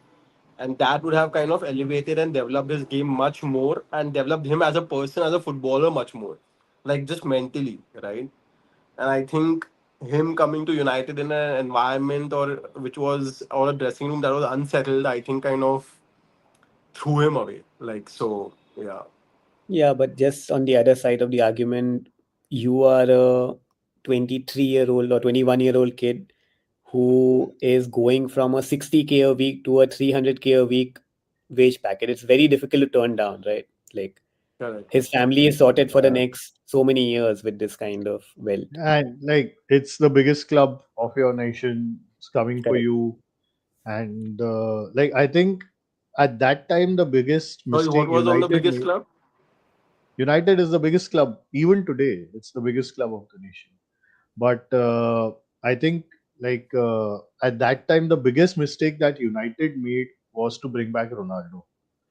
And that would have kind of elevated and developed his game much more, and developed him as a person, as a footballer, much more, like just mentally, right? And I think him coming to United in an environment or a dressing room that was unsettled, I think kind of threw him away. Like so, yeah. Yeah, but just on the other side of the argument, you are a 23-year-old or 21-year-old kid who is going from a 60K a week to a 300K a week wage packet. It's very difficult to turn down, right? Like Correct. his family is sorted for the Yeah. next so many years with this kind of wealth. And like it's the biggest club of your nation. It's coming for Correct. you. And like I think at that time the biggest Sorry, what mistake was on the United biggest made. club? United is the biggest club even today. It's the biggest club of the nation. But I think like at that time the biggest mistake that United made was to bring back Ronaldo.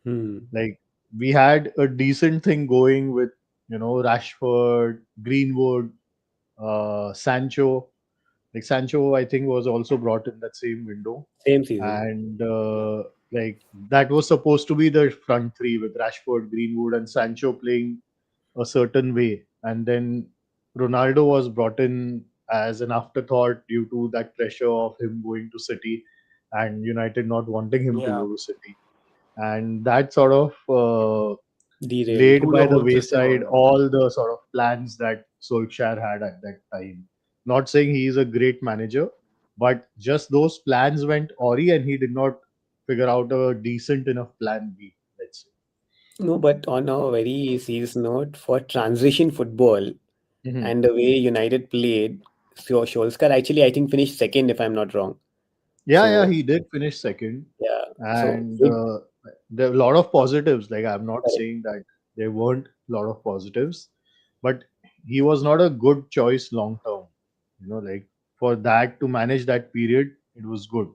Hmm. Like we had a decent thing going with Rashford, Greenwood, Sancho. Like Sancho, I think was also brought in that same window, Same season. and Yeah. like that was supposed to be the front three with Rashford, Greenwood, and Sancho playing a certain way, and then Ronaldo was brought in as an afterthought due to that pressure of him going to City and United not wanting him to Yeah. go to City, and that sort of Derailed. laid Threw the by the whole system wayside away. all the sort of plans that Solskjaer had at that time. Not saying he is a great manager, but just those plans went awry and he did not figure out a decent enough plan B, let's No, but on a very serious note, for transition football say. Mhm. and the way United played, so Solskjaer actually, I think, finished second, if I'm not wrong. Yeah, yeah, So, he did finish second. yeah. So, And with, there are a lot of positives. Like, I'm not correct. saying that there weren't a lot of positives, but he was not a good choice long term. Like for that to manage that period, it was good.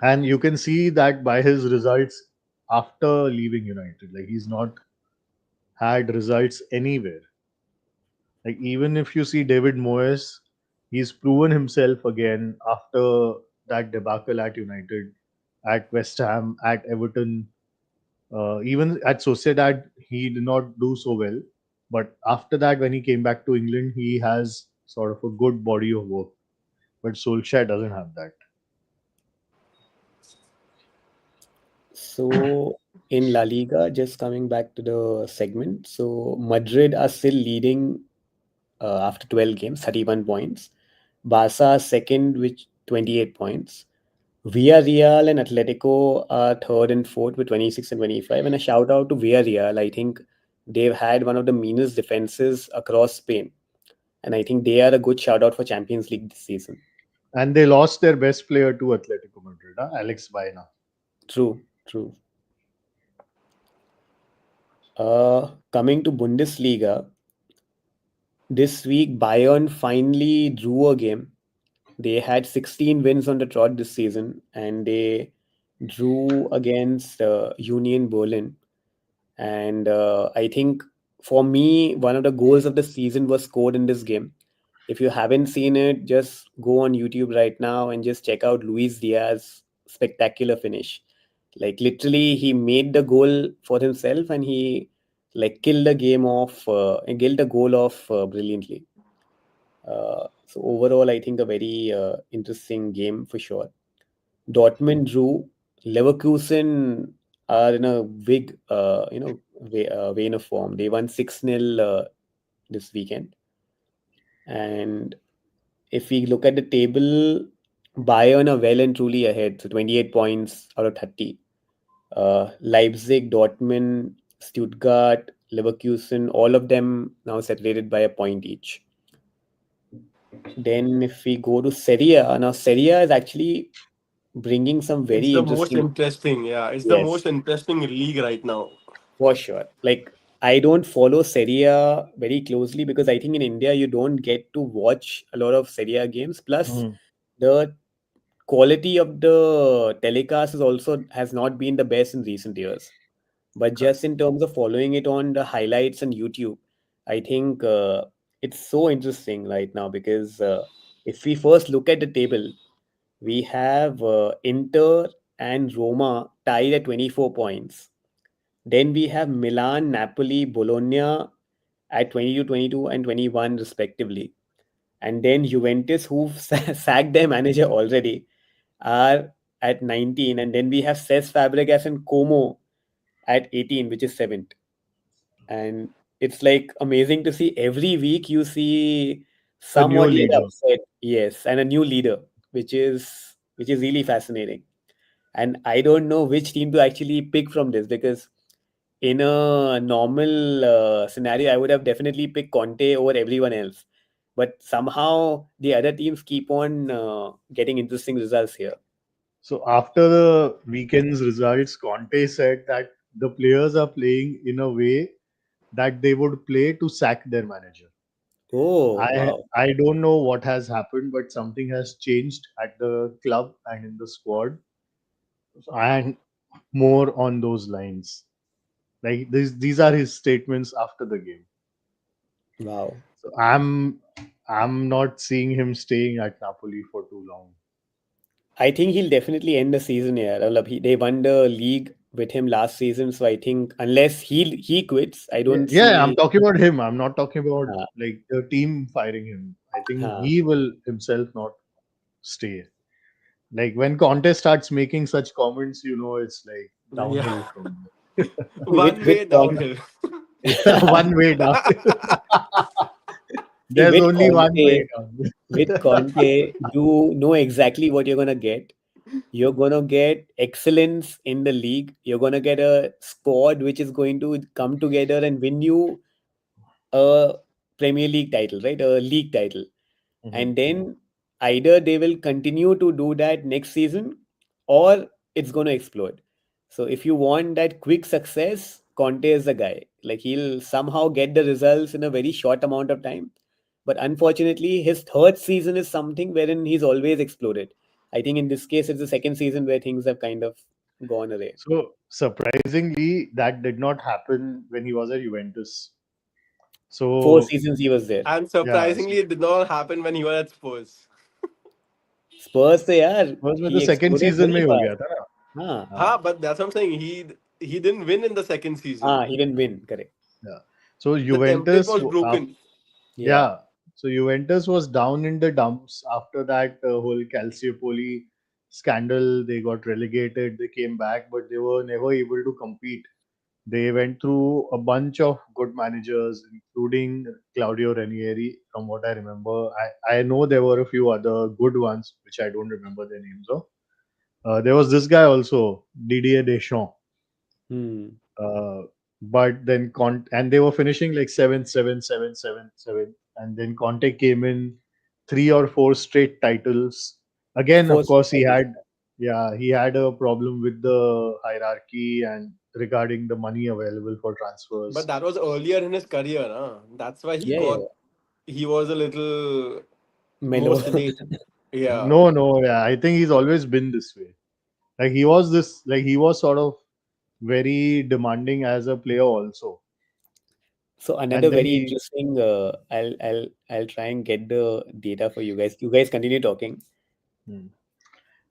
And you can see that by his results after leaving United. Like he's not had results anywhere. Like even if you see David Moyes, he's proven himself again after that debacle at United, at West Ham, at Everton, even at Sociedad, he did not do so well. But after that, when he came back to England, he has sort of a good body of work. But Solskjaer doesn't have that. So in La Liga, just coming back to the segment, so Madrid are still leading after 12 games, 31 points. Barca second with 28 points. Villarreal and Atletico are third and fourth with 26 and 25. And a shout out to Villarreal. I think they've had one of the meanest defenses across Spain. And I think they are a good shout out for Champions League this season. And they lost their best player to Atletico Madrid, Alex Baena. True, true. Coming to Bundesliga, this week Bayern finally drew a game. They had 16 wins on the trot this season, and they drew against Union Berlin. And I think for me, one of the goals of the season was scored in this game. If you haven't seen it, just go on YouTube right now and just check out Luis Diaz's spectacular finish. Like literally, he made the goal for himself, and he like killed the game off and killed the goal off brilliantly. So overall, I think a very interesting game for sure. Dortmund drew. Leverkusen are in a big, vein of form. They won 6-0 this weekend. And if we look at the table, Bayern are well and truly ahead. So 28 points out of 30. Leipzig, Dortmund, Stuttgart, Leverkusen, all of them now separated by a point each. Then if we go to Serie A, now Serie A is actually bringing some It's very the most interesting. interesting. Yeah, it's the Yes, most interesting league right now. for sure. Like I don't follow Serie A very closely because I think in India you don't get to watch a lot of Serie A games. Plus, Mhm. the quality of the telecast is also has not been the best in recent years. But just in terms of following it on the highlights on YouTube, I think it's so interesting right now because if we first look at the table, we have Inter and Roma tied at 24 points. Then we have Milan, Napoli, Bologna at 22, 22, and 21 respectively. And then Juventus, who've sacked their manager already, are at 19. And then we have Cesc Fabregas and Como at 18, which is seventh. And it's like amazing to see every week you see A new somewhat like leader. upset, yes, and a new leader, which is really fascinating. And I don't know which team to actually pick from this because in a normal scenario, I would have definitely picked Conte over everyone else. But somehow the other teams keep on getting interesting results here. So after the weekend's results, Conte said that the players are playing in a way that they would play to sack their manager. Oh, I wow. I don't know what has happened, but something has changed at the club and in the squad, and more on those lines. Like these are his statements after the game. Wow. So I'm not seeing him staying at Napoli for too long. I think he'll definitely end the season here. They won the league with him last season, so I think unless he quits, I Yeah, don't yeah, I'm see. talking about him. I'm not talking about Uh, like the team firing him. I think uh, he will himself not stay. Like when Conte starts making such comments, it's like Yeah, downhill from there. with one with way Con downhill. Yeah, one way down. See There's only one way down. With Conte, you know exactly what you're gonna get. You're gonna get excellence in the league. You're gonna get a squad which is going to come together and win you a Premier League title, right? A league title. Mhm. And then either they will continue to do that next season or it's going to explode. So if you want that quick success, Conte is the guy. Like he'll somehow get the results in a very short amount of time. But unfortunately, his third season is something wherein he's always exploded. I think in this case, it's the second season where things have kind of gone away. So surprisingly, that did not happen when he was at Juventus. Four So seasons he was there. And yeah, surprisingly, it did not happen when he was at Spurs. Spurs, से यार, Spurs में तो he second exploded season में very ही हो गया fast. था ना. हाँ, हाँ, But that's what I'm saying. He didn't win in the second season. he didn't win. Correct. yeah. So The template Juventus, was broken. Yeah. yeah. So Juventus was down in the dumps after that whole Calciopoli scandal. They got relegated. They came back, but they were never able to compete. They went through a bunch of good managers, including Claudio Ranieri, from what I remember. I know there were a few other good ones, which I don't remember their names of. There was this guy also, Didier Deschamps. Hmm. Uh, but then and they were finishing like 7, 7, 7, 7, 7. And then Conte came in, three or four straight titles. Again, of First, course, he had a problem with the hierarchy and regarding the money available for But transfers. that was earlier in his career, huh? That's why yeah, yeah, he was a little more mellow. sedate. Yeah. No, yeah, I think he's always been this way. He was sort of very demanding as a player also. So And another then very he, interesting. I'll try and get the data for you guys. You guys continue talking. Hmm.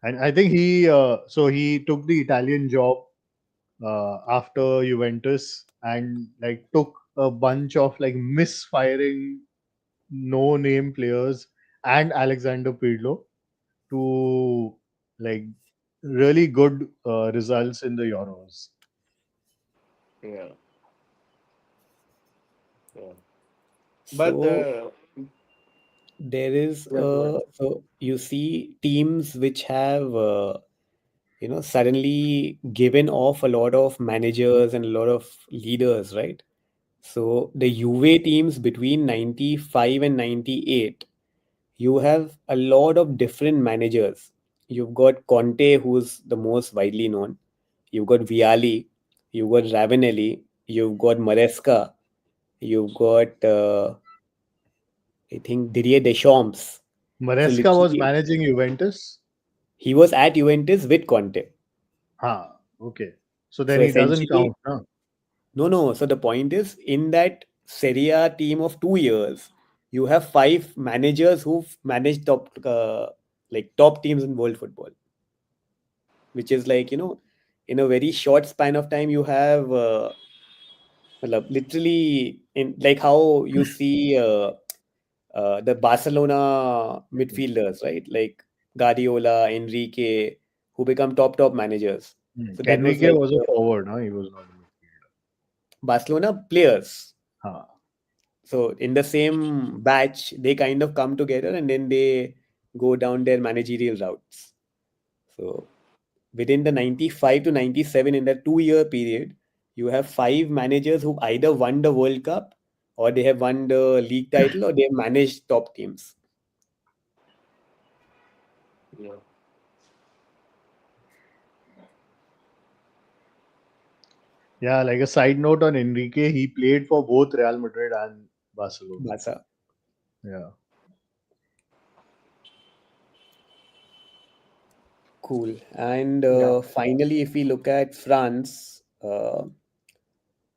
And I think he took the Italian job after Juventus and like took a bunch of like misfiring no name players and Alexander Pirlo to like really good results in the Euros. Yeah. Yeah. But So there is yeah, go ahead. so you see teams which have suddenly given off a lot of managers and a lot of leaders, right? So the Juve teams between 95 and 98, you have a lot of different managers. You've got Conte, who's the most widely known. You've got Viali, you've got Ravanelli, you've got Maresca, you've got I think Didier Deschamps. So Maresca was literally, managing Juventus. he was at Juventus with Conte. Okay. So then So he doesn't essentially, count, huh? no, no. So the point is, in that Serie A team of 2 years, you have five managers who've managed top teams in world football, which is like in a very short span of time, you have literally in like how you see the Barcelona midfielders, right? Like Guardiola, Enrique, who become top managers. So that was Enrique like was a forward, huh? He was not a midfielder. Barcelona players. Huh. So in the same batch, they kind of come together and then they go down their managerial routes. So within the 95 to 97, in that 2 year period, you have five managers who either won the World Cup or they have won the league title or they have managed top teams. Yeah. Yeah, like a side note on Enrique, he played for both Real Madrid and Barcelona. Barca. Yeah. Cool. And Yeah. finally, if we look at France,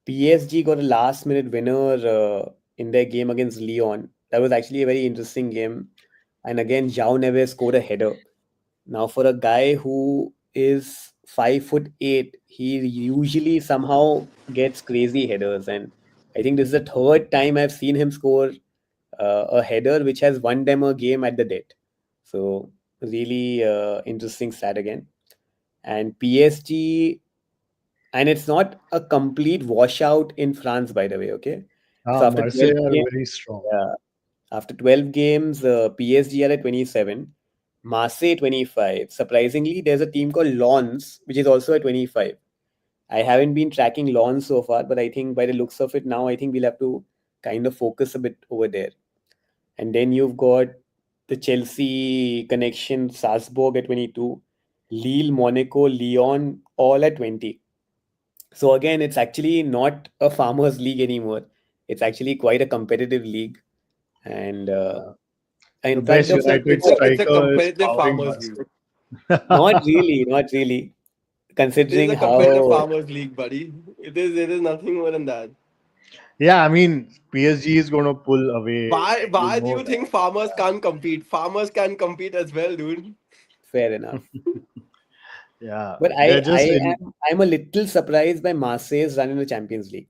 PSG got a last minute winner in their game against Lyon. That was actually a very interesting game. And again, João Neves scored a header. Now, for a guy who is 5'8", he usually somehow gets crazy headers. And I think this is the third time I've seen him score a header which has won them a game at the death. So, really interesting stat again. And PSG, and it's not a complete washout in France, by the way. Okay, so after 12 Marseille are games, very strong. yeah, after 12 games, PSG are at 27, Marseille 25. Surprisingly, there's a team called Lens, which is also at 25. I haven't been tracking Lens so far, but I think by the looks of it now, I think we'll have to kind of focus a bit over there. And then you've got the Chelsea connection, Salzburg at 22, Lille, Monaco, Lyon, all at 20. So again, it's actually not a farmers league anymore. It's actually quite a competitive league, and Uh, the in fact, best the United It's a striker is competitive powering farmers league. Marseille. not really, not really, It is considering a competitive how farmers league, buddy. It is nothing more than that. Yeah, I mean, PSG is going to pull away. Why Like, you why do know you think farmers can't compete? Farmers can compete as well, dude. fair enough. that. Yeah, But they're just in. I'm a little surprised by Marseille's run in the Champions League.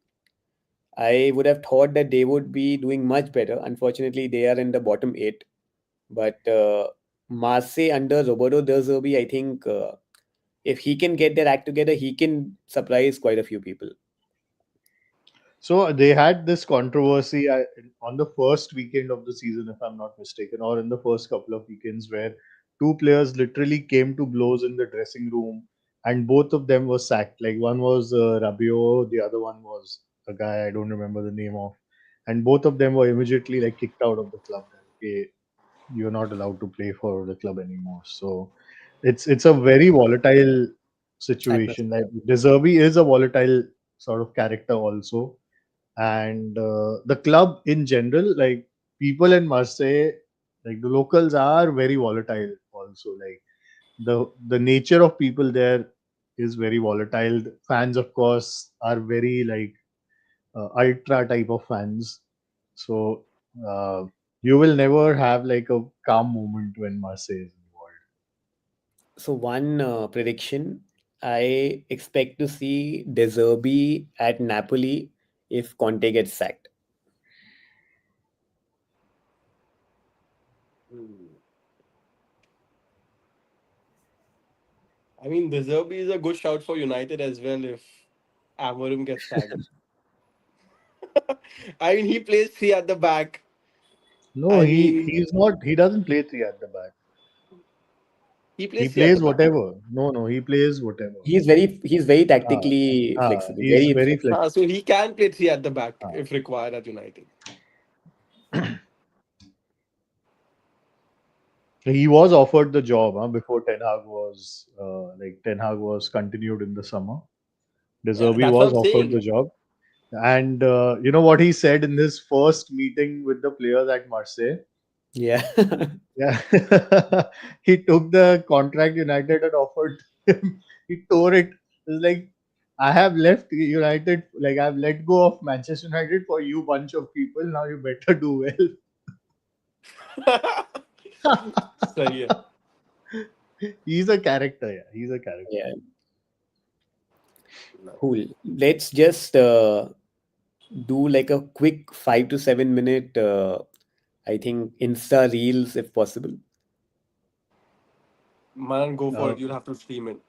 I would have thought that they would be doing much better. Unfortunately, they are in the bottom eight. But Marseille under Roberto De Zerbi, I think if he can get their act together, he can surprise quite a few people. So they had this controversy on the first weekend of the season, if I'm not mistaken, or in the first couple of weekends, where two players literally came to blows in the dressing room, and both of them were sacked. Like one was Rabiot, the other one was a guy I don't remember the name of, and both of them were immediately like kicked out of the club. Okay, you're not allowed to play for the club anymore. So it's a very volatile situation. Like Atmosphere. De Zerbi is a volatile sort of character also, and the club in general, like people in Marseille, like the locals are very volatile also. Like the nature of people there is very volatile. The fans, of course, are very like ultra type of fans. So uh, you will never have like a calm moment when Marseille is involved. So one prediction, I expect to see De Zerbi at Napoli if Conte gets sacked. Hmm. I mean, De Zerbi is a good shout for United as well if Amorim gets sacked. I mean, he plays three at the back. No, I he mean, he's not. He doesn't play three at the back. he He plays three at the plays back. whatever. No, he plays whatever. He's very Uh, tactically flexible. he's Very very flexible. flexible. So he can play three at the back Uh, if required at United. he was offered the job before Ten Hag was continued in the summer. De Yeah, Zerbi that's what was I'm offered the saying. job. And you know what he said in his first meeting with the players at Marseille? Yeah. Yeah. He took the contract United had offered him. He tore it. It's like, I have left United, like, I've let go of Manchester United for you, bunch of people. Now you better do सही है. well. He's a character. Yeah. He's a character. Yeah. Cool. Let's just do like a quick 5 to 7 minute, I think, Insta reels if possible. Man, go for Uh, it. You'll have to stream it.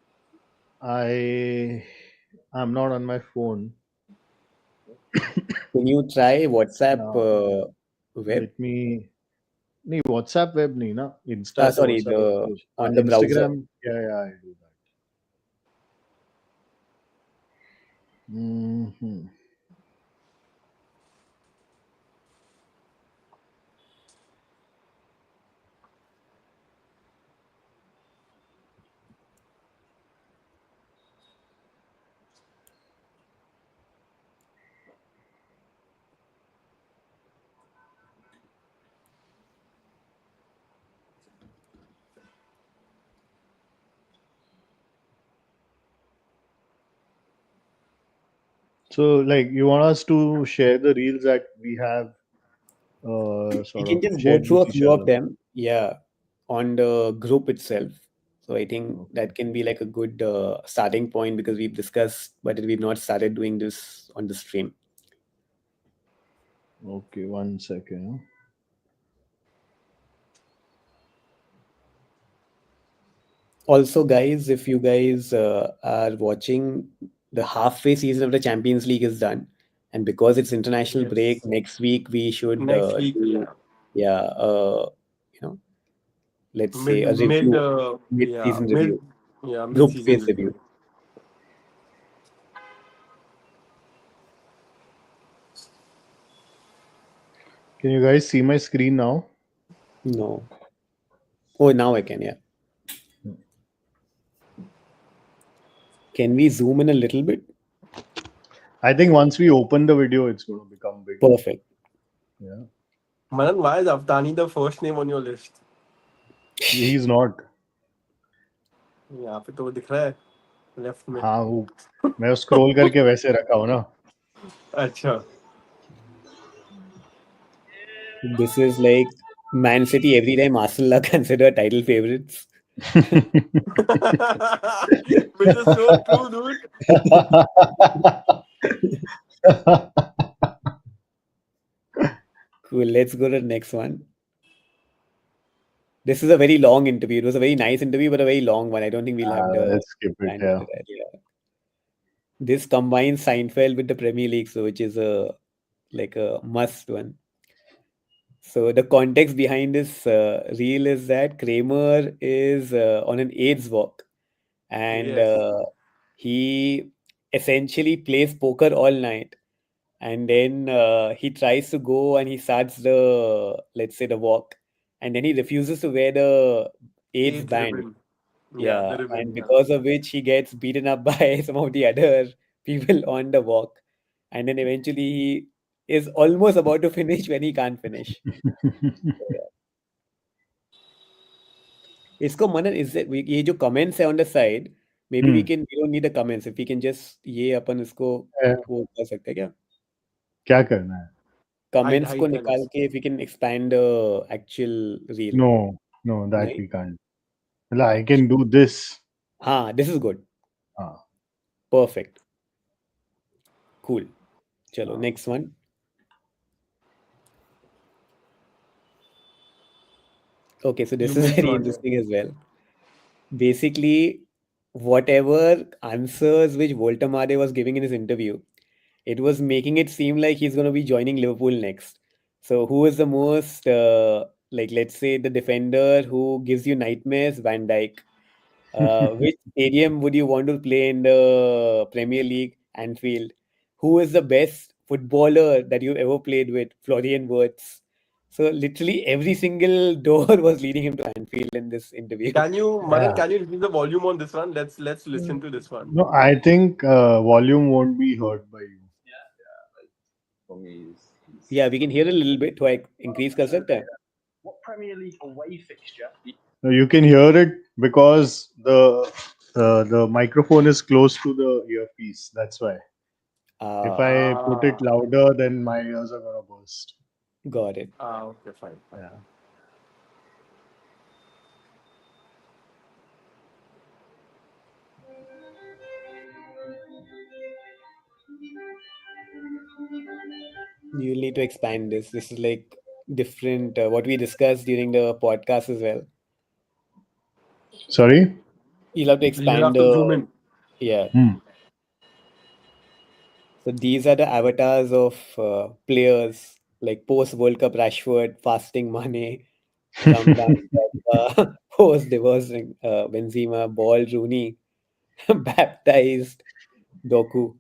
I, I'm not on my phone. Can you try WhatsApp Now, web? let me. नहीं WhatsApp web नहीं ना Insta है तो Sorry, WhatsApp web the तो on the browser. Instagram yeah I do that. Hmm. So like you want us to share the reels that we have We sort can of just go shared through with a each few of other. them. Yeah, on the group itself. So I think Okay. that can be like a good starting point because we've discussed, but we've not started doing this on the stream. Okay, 1 second. Also, guys, if you guys are watching, the halfway season of the Champions League is done, and because it's international break, Yes. next week we should Next week, do, yeah. yeah, you know, let's say Mid, a mid, review, yeah, mid-season mid, review, yeah, group mid-season phase review. review. Can you guys see my screen now? No, oh, now I can, yeah. Can we zoom in a little bit? I think once we open the video, it's going to become big. Perfect. Yeah, Manan, why is Aftani the first name on your list? he's not. यहाँ पे तो वो दिख रहा है left में. हाँ वो मैं स्क्रॉल करके वैसे रखा हूँ ना. अच्छा. This is like Man City every time Arsenal are considered title favorites. Which is so true, dude. Cool. Let's go to the next one. This is a very long interview. It was a very nice interview, but a very long one. I don't think we'll have the Let's skip it. time to Yeah. do that. Yeah. This combines Seinfeld with the Premier League, so which is a like a must one. So the context behind this reel is that Kramer is on an AIDS walk, and Yes. he essentially plays poker all night, and then he tries to go and he starts the, let's say, the walk, and then he refuses to wear the AIDS AIDS band. ribbon. Yeah, Yeah, the ribbon. and Yeah. because of which he gets beaten up by some of the other people on the walk, and then eventually he is almost about to finish when he can't finish. इसको मनन is it ये जो comments है on the side, maybe Hmm. we don't need the comments, if we can just ये अपन इसको Eh, वो कर सकते हैं क्या? क्या करना है? Comments को Hide निकाल comments. के if we can expand the actual reel, No, no, that नहीं? we can't. Well, I अच्छा, can do this. हाँ, this is good, Ah, perfect, cool. चलो ah. next one. Okay, so You this is missed very one. Yeah. interesting as well. Basically, whatever answers which Voltemade was giving in his interview, it was making it seem like he's going to be joining Liverpool next. So, who is the most, like, let's say, the defender who gives you nightmares? Van Dijk. Which stadium would you want to play in the Premier League? Anfield. Who is the best footballer that you've ever played with? Florian Wirtz. So, literally, every single door was leading him to Anfield in this interview. Can you, Manan? Yeah. Can you increase the volume on this one? Let's listen to this one. No, I think volume won't be heard by you. For me, Yeah, we can hear a little bit. तो increase कर सकते हैं? what Premier League away fixture? No, you can hear it because the microphone is close to the earpiece. That's why. If I put it Ah, louder, then my ears are gonna burst. Got it. okay, fine, fine. Yeah. You'll need to expand this. This is like different, what we discussed during the podcast as well. Sorry. You'll have to You'll have expand, to zoom in. yeah. Hmm. So these are the avatars of players like post World Cup Rashford, fasting Mane, Ramdan, post divorcing Benzema, bald Rooney, baptized Doku.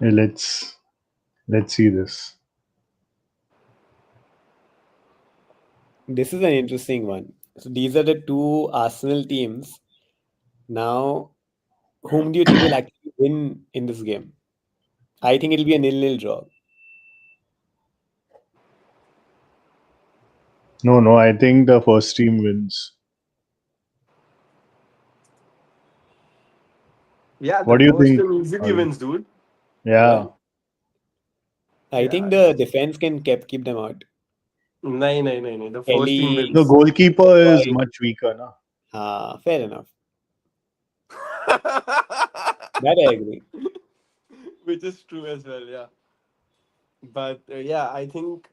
Hey, let's see this. This is an interesting one. So these are the two Arsenal teams. Now, whom do you think will actually win in this game? I think it'll be a nil-nil draw. No, no. I think the first team wins. Yeah, the What do you first think? team easily Arun? wins, dude. Yeah. Yeah. I Yeah. think the defense can keep them out. No, no, no, no. The first team Kelly, The wins. goalkeeper is White, much weaker, na? fair enough. That I agree. Which is true as well. Yeah. But yeah, I think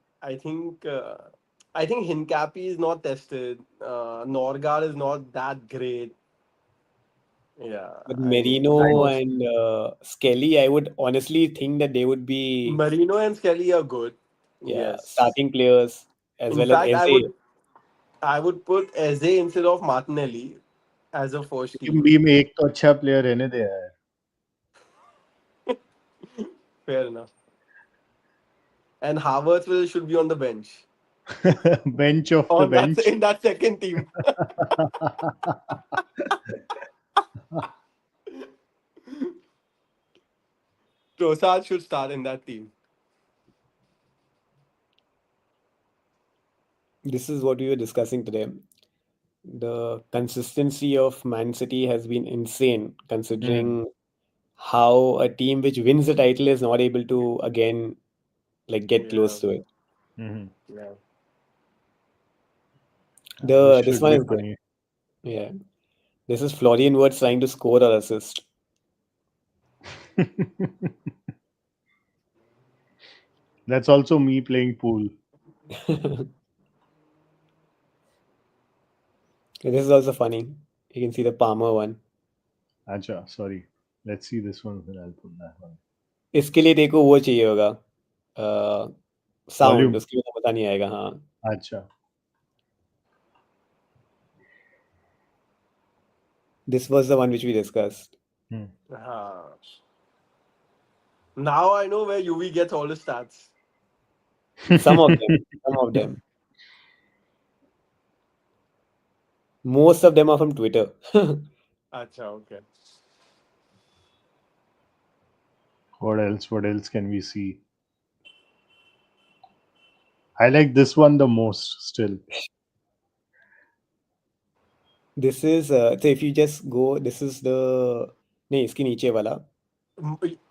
Hincapi is not tested. Norgard is not that great. Yeah, But I Merino was and Skelly, I would honestly think that they would be, Marino and Skelly are good. yeah, Yes. starting players as In well as fact, Eze. I would put Eze instead of Martinelli as a first team team. B में एक तो अच्छा player रहने दे यार. Fair enough. And Havertz will should be on the bench. Bench of the On that bench. in that second team. Trossard should start in that team. This is what we were discussing today. The consistency of Man City has been insane, Hmm. considering how a team which wins the title is not able to again like get Yeah. close to it. Mhm. Yeah. This This should one be is good. funny. Yeah. This is Florian Wirtz trying to score or assist. That's also me playing pool. This is also funny. You can see the Palmer one. Acha, sorry. Let's see this one. Then I'll put that one. इसके लिए देखो वो चाहिए होगा sound Volume. उसके लिए तो पता नहीं आएगा हाँ Acha. this was the one which we discussed. Hmm. Now I know where UV gets all the stats. Some of them. Some of them. Most of them are from Twitter. Acha, okay. What else? What else can we see? I like this one the most still. This is so if you just go, this is the नहीं इसके नीचे वाला.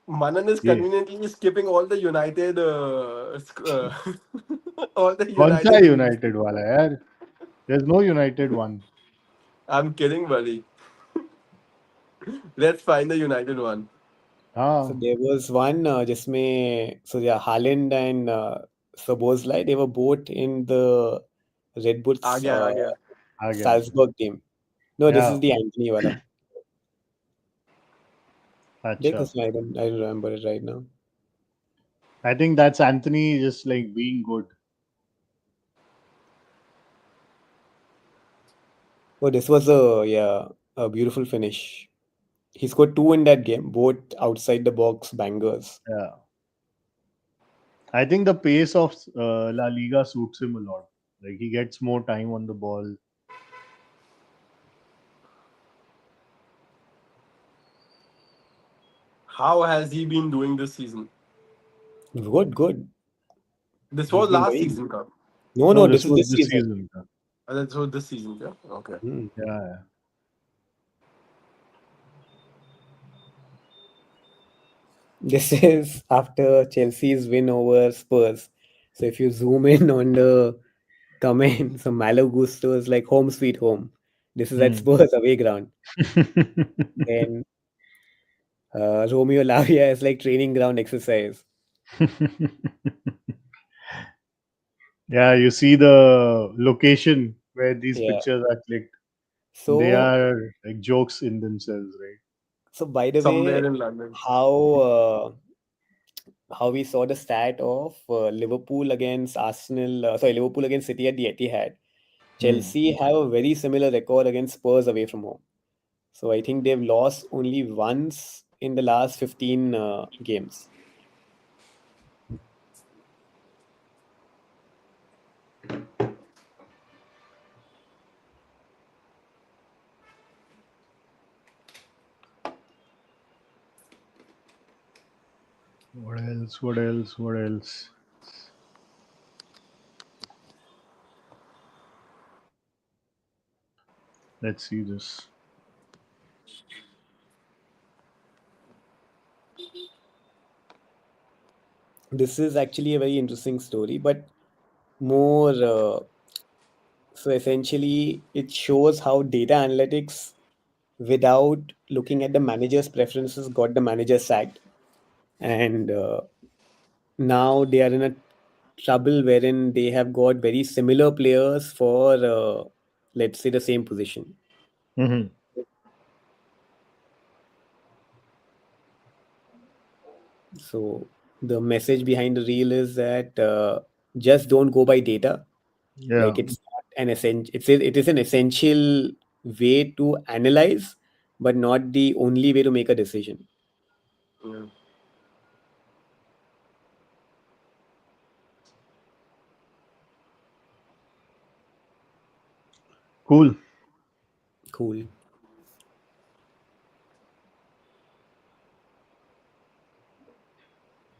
Manan is Yeah. conveniently skipping all the United, all the कौन सा United memes. United वाला है यार? There's no United one. I'm kidding, buddy. Let's find the United one. So हाँ, there was one जिसमें so yeah Haaland and Szoboszlai, they were both in the Red uh Bulls गया आ गया. आ गया आ गया. Salzburg team. No, this is Yeah. the Anthony wala. Dekh अच्छा. उसमें, I don't remember it right now. I think that's Anthony just like being good. Oh, this was a beautiful finish. He scored two in that game, both outside the box bangers. Yeah. I think the pace of La Liga suits him a lot. Like he gets more time on the ball. How has he been doing this season? Good, good. This He's was been last very season, ka. no, No, no. this This is was this this season. season. This was this season, yeah. Okay. Hmm. Yeah. This is after Chelsea's win over Spurs. So if you zoom in on the comment, so Malo Gusto is like home sweet home. This is at Hmm. Spurs away ground. Then Romeo Lavia is like training ground exercise. Yeah, you see the location where these Yeah. pictures are clicked. They So are like jokes in themselves, right? so by the way, Somewhere in London. how we saw the stat of Liverpool against Arsenal, Liverpool against City at the Etihad. Hmm. Chelsea have a very similar record against Spurs away from home. So I think they've lost only once in the last 15 games. What else? What else? What else? Let's see this. This is actually a very interesting story, but more so essentially it shows how data analytics without looking at the manager's preferences got the manager sacked. And now they are in a trouble wherein they have got very similar players for let's say the same position. Hmm. So the message behind the reel is that just don't go by data. Yeah. Like it's not an essential. It is an essential way to analyze, but not the only way to make a decision. Yeah. Cool. Cool.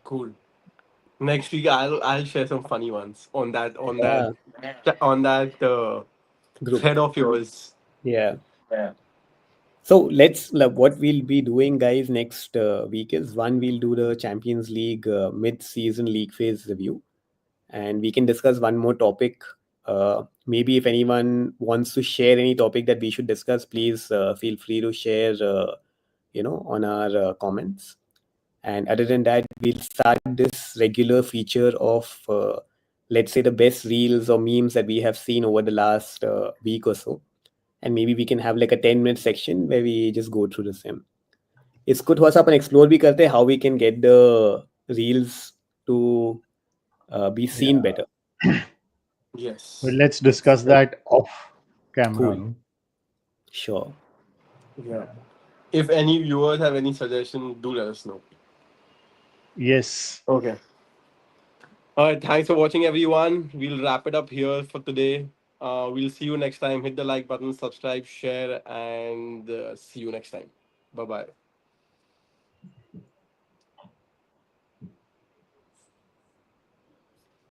Cool. Next week I'll share some funny ones Yeah. on that Group. thread of yours. Yeah. Yeah. So let's what we'll be doing, guys, next week is one we'll do the Champions League mid-season league phase review, and we can discuss one more topic. Maybe if anyone wants to share any topic that we should discuss, please feel free to share. On our comments. And other than that, we'll start this regular feature of let's say the best reels or memes that we have seen over the last week or so, and maybe we can have like a 10-minute section where we just go through the same. इसको थोड़ा सा अपन explore भी करते हैं how we can get the reels to be seen Yeah. better. But Yes. let's discuss So that off camera. cool, No? sure. Yeah. If any viewers have any suggestion, do let us know. Yes. Okay. All right, thanks for watching, everyone. We'll wrap it up here for today. We'll see you next time. Hit the like button, subscribe, share, and see you next time. Bye bye.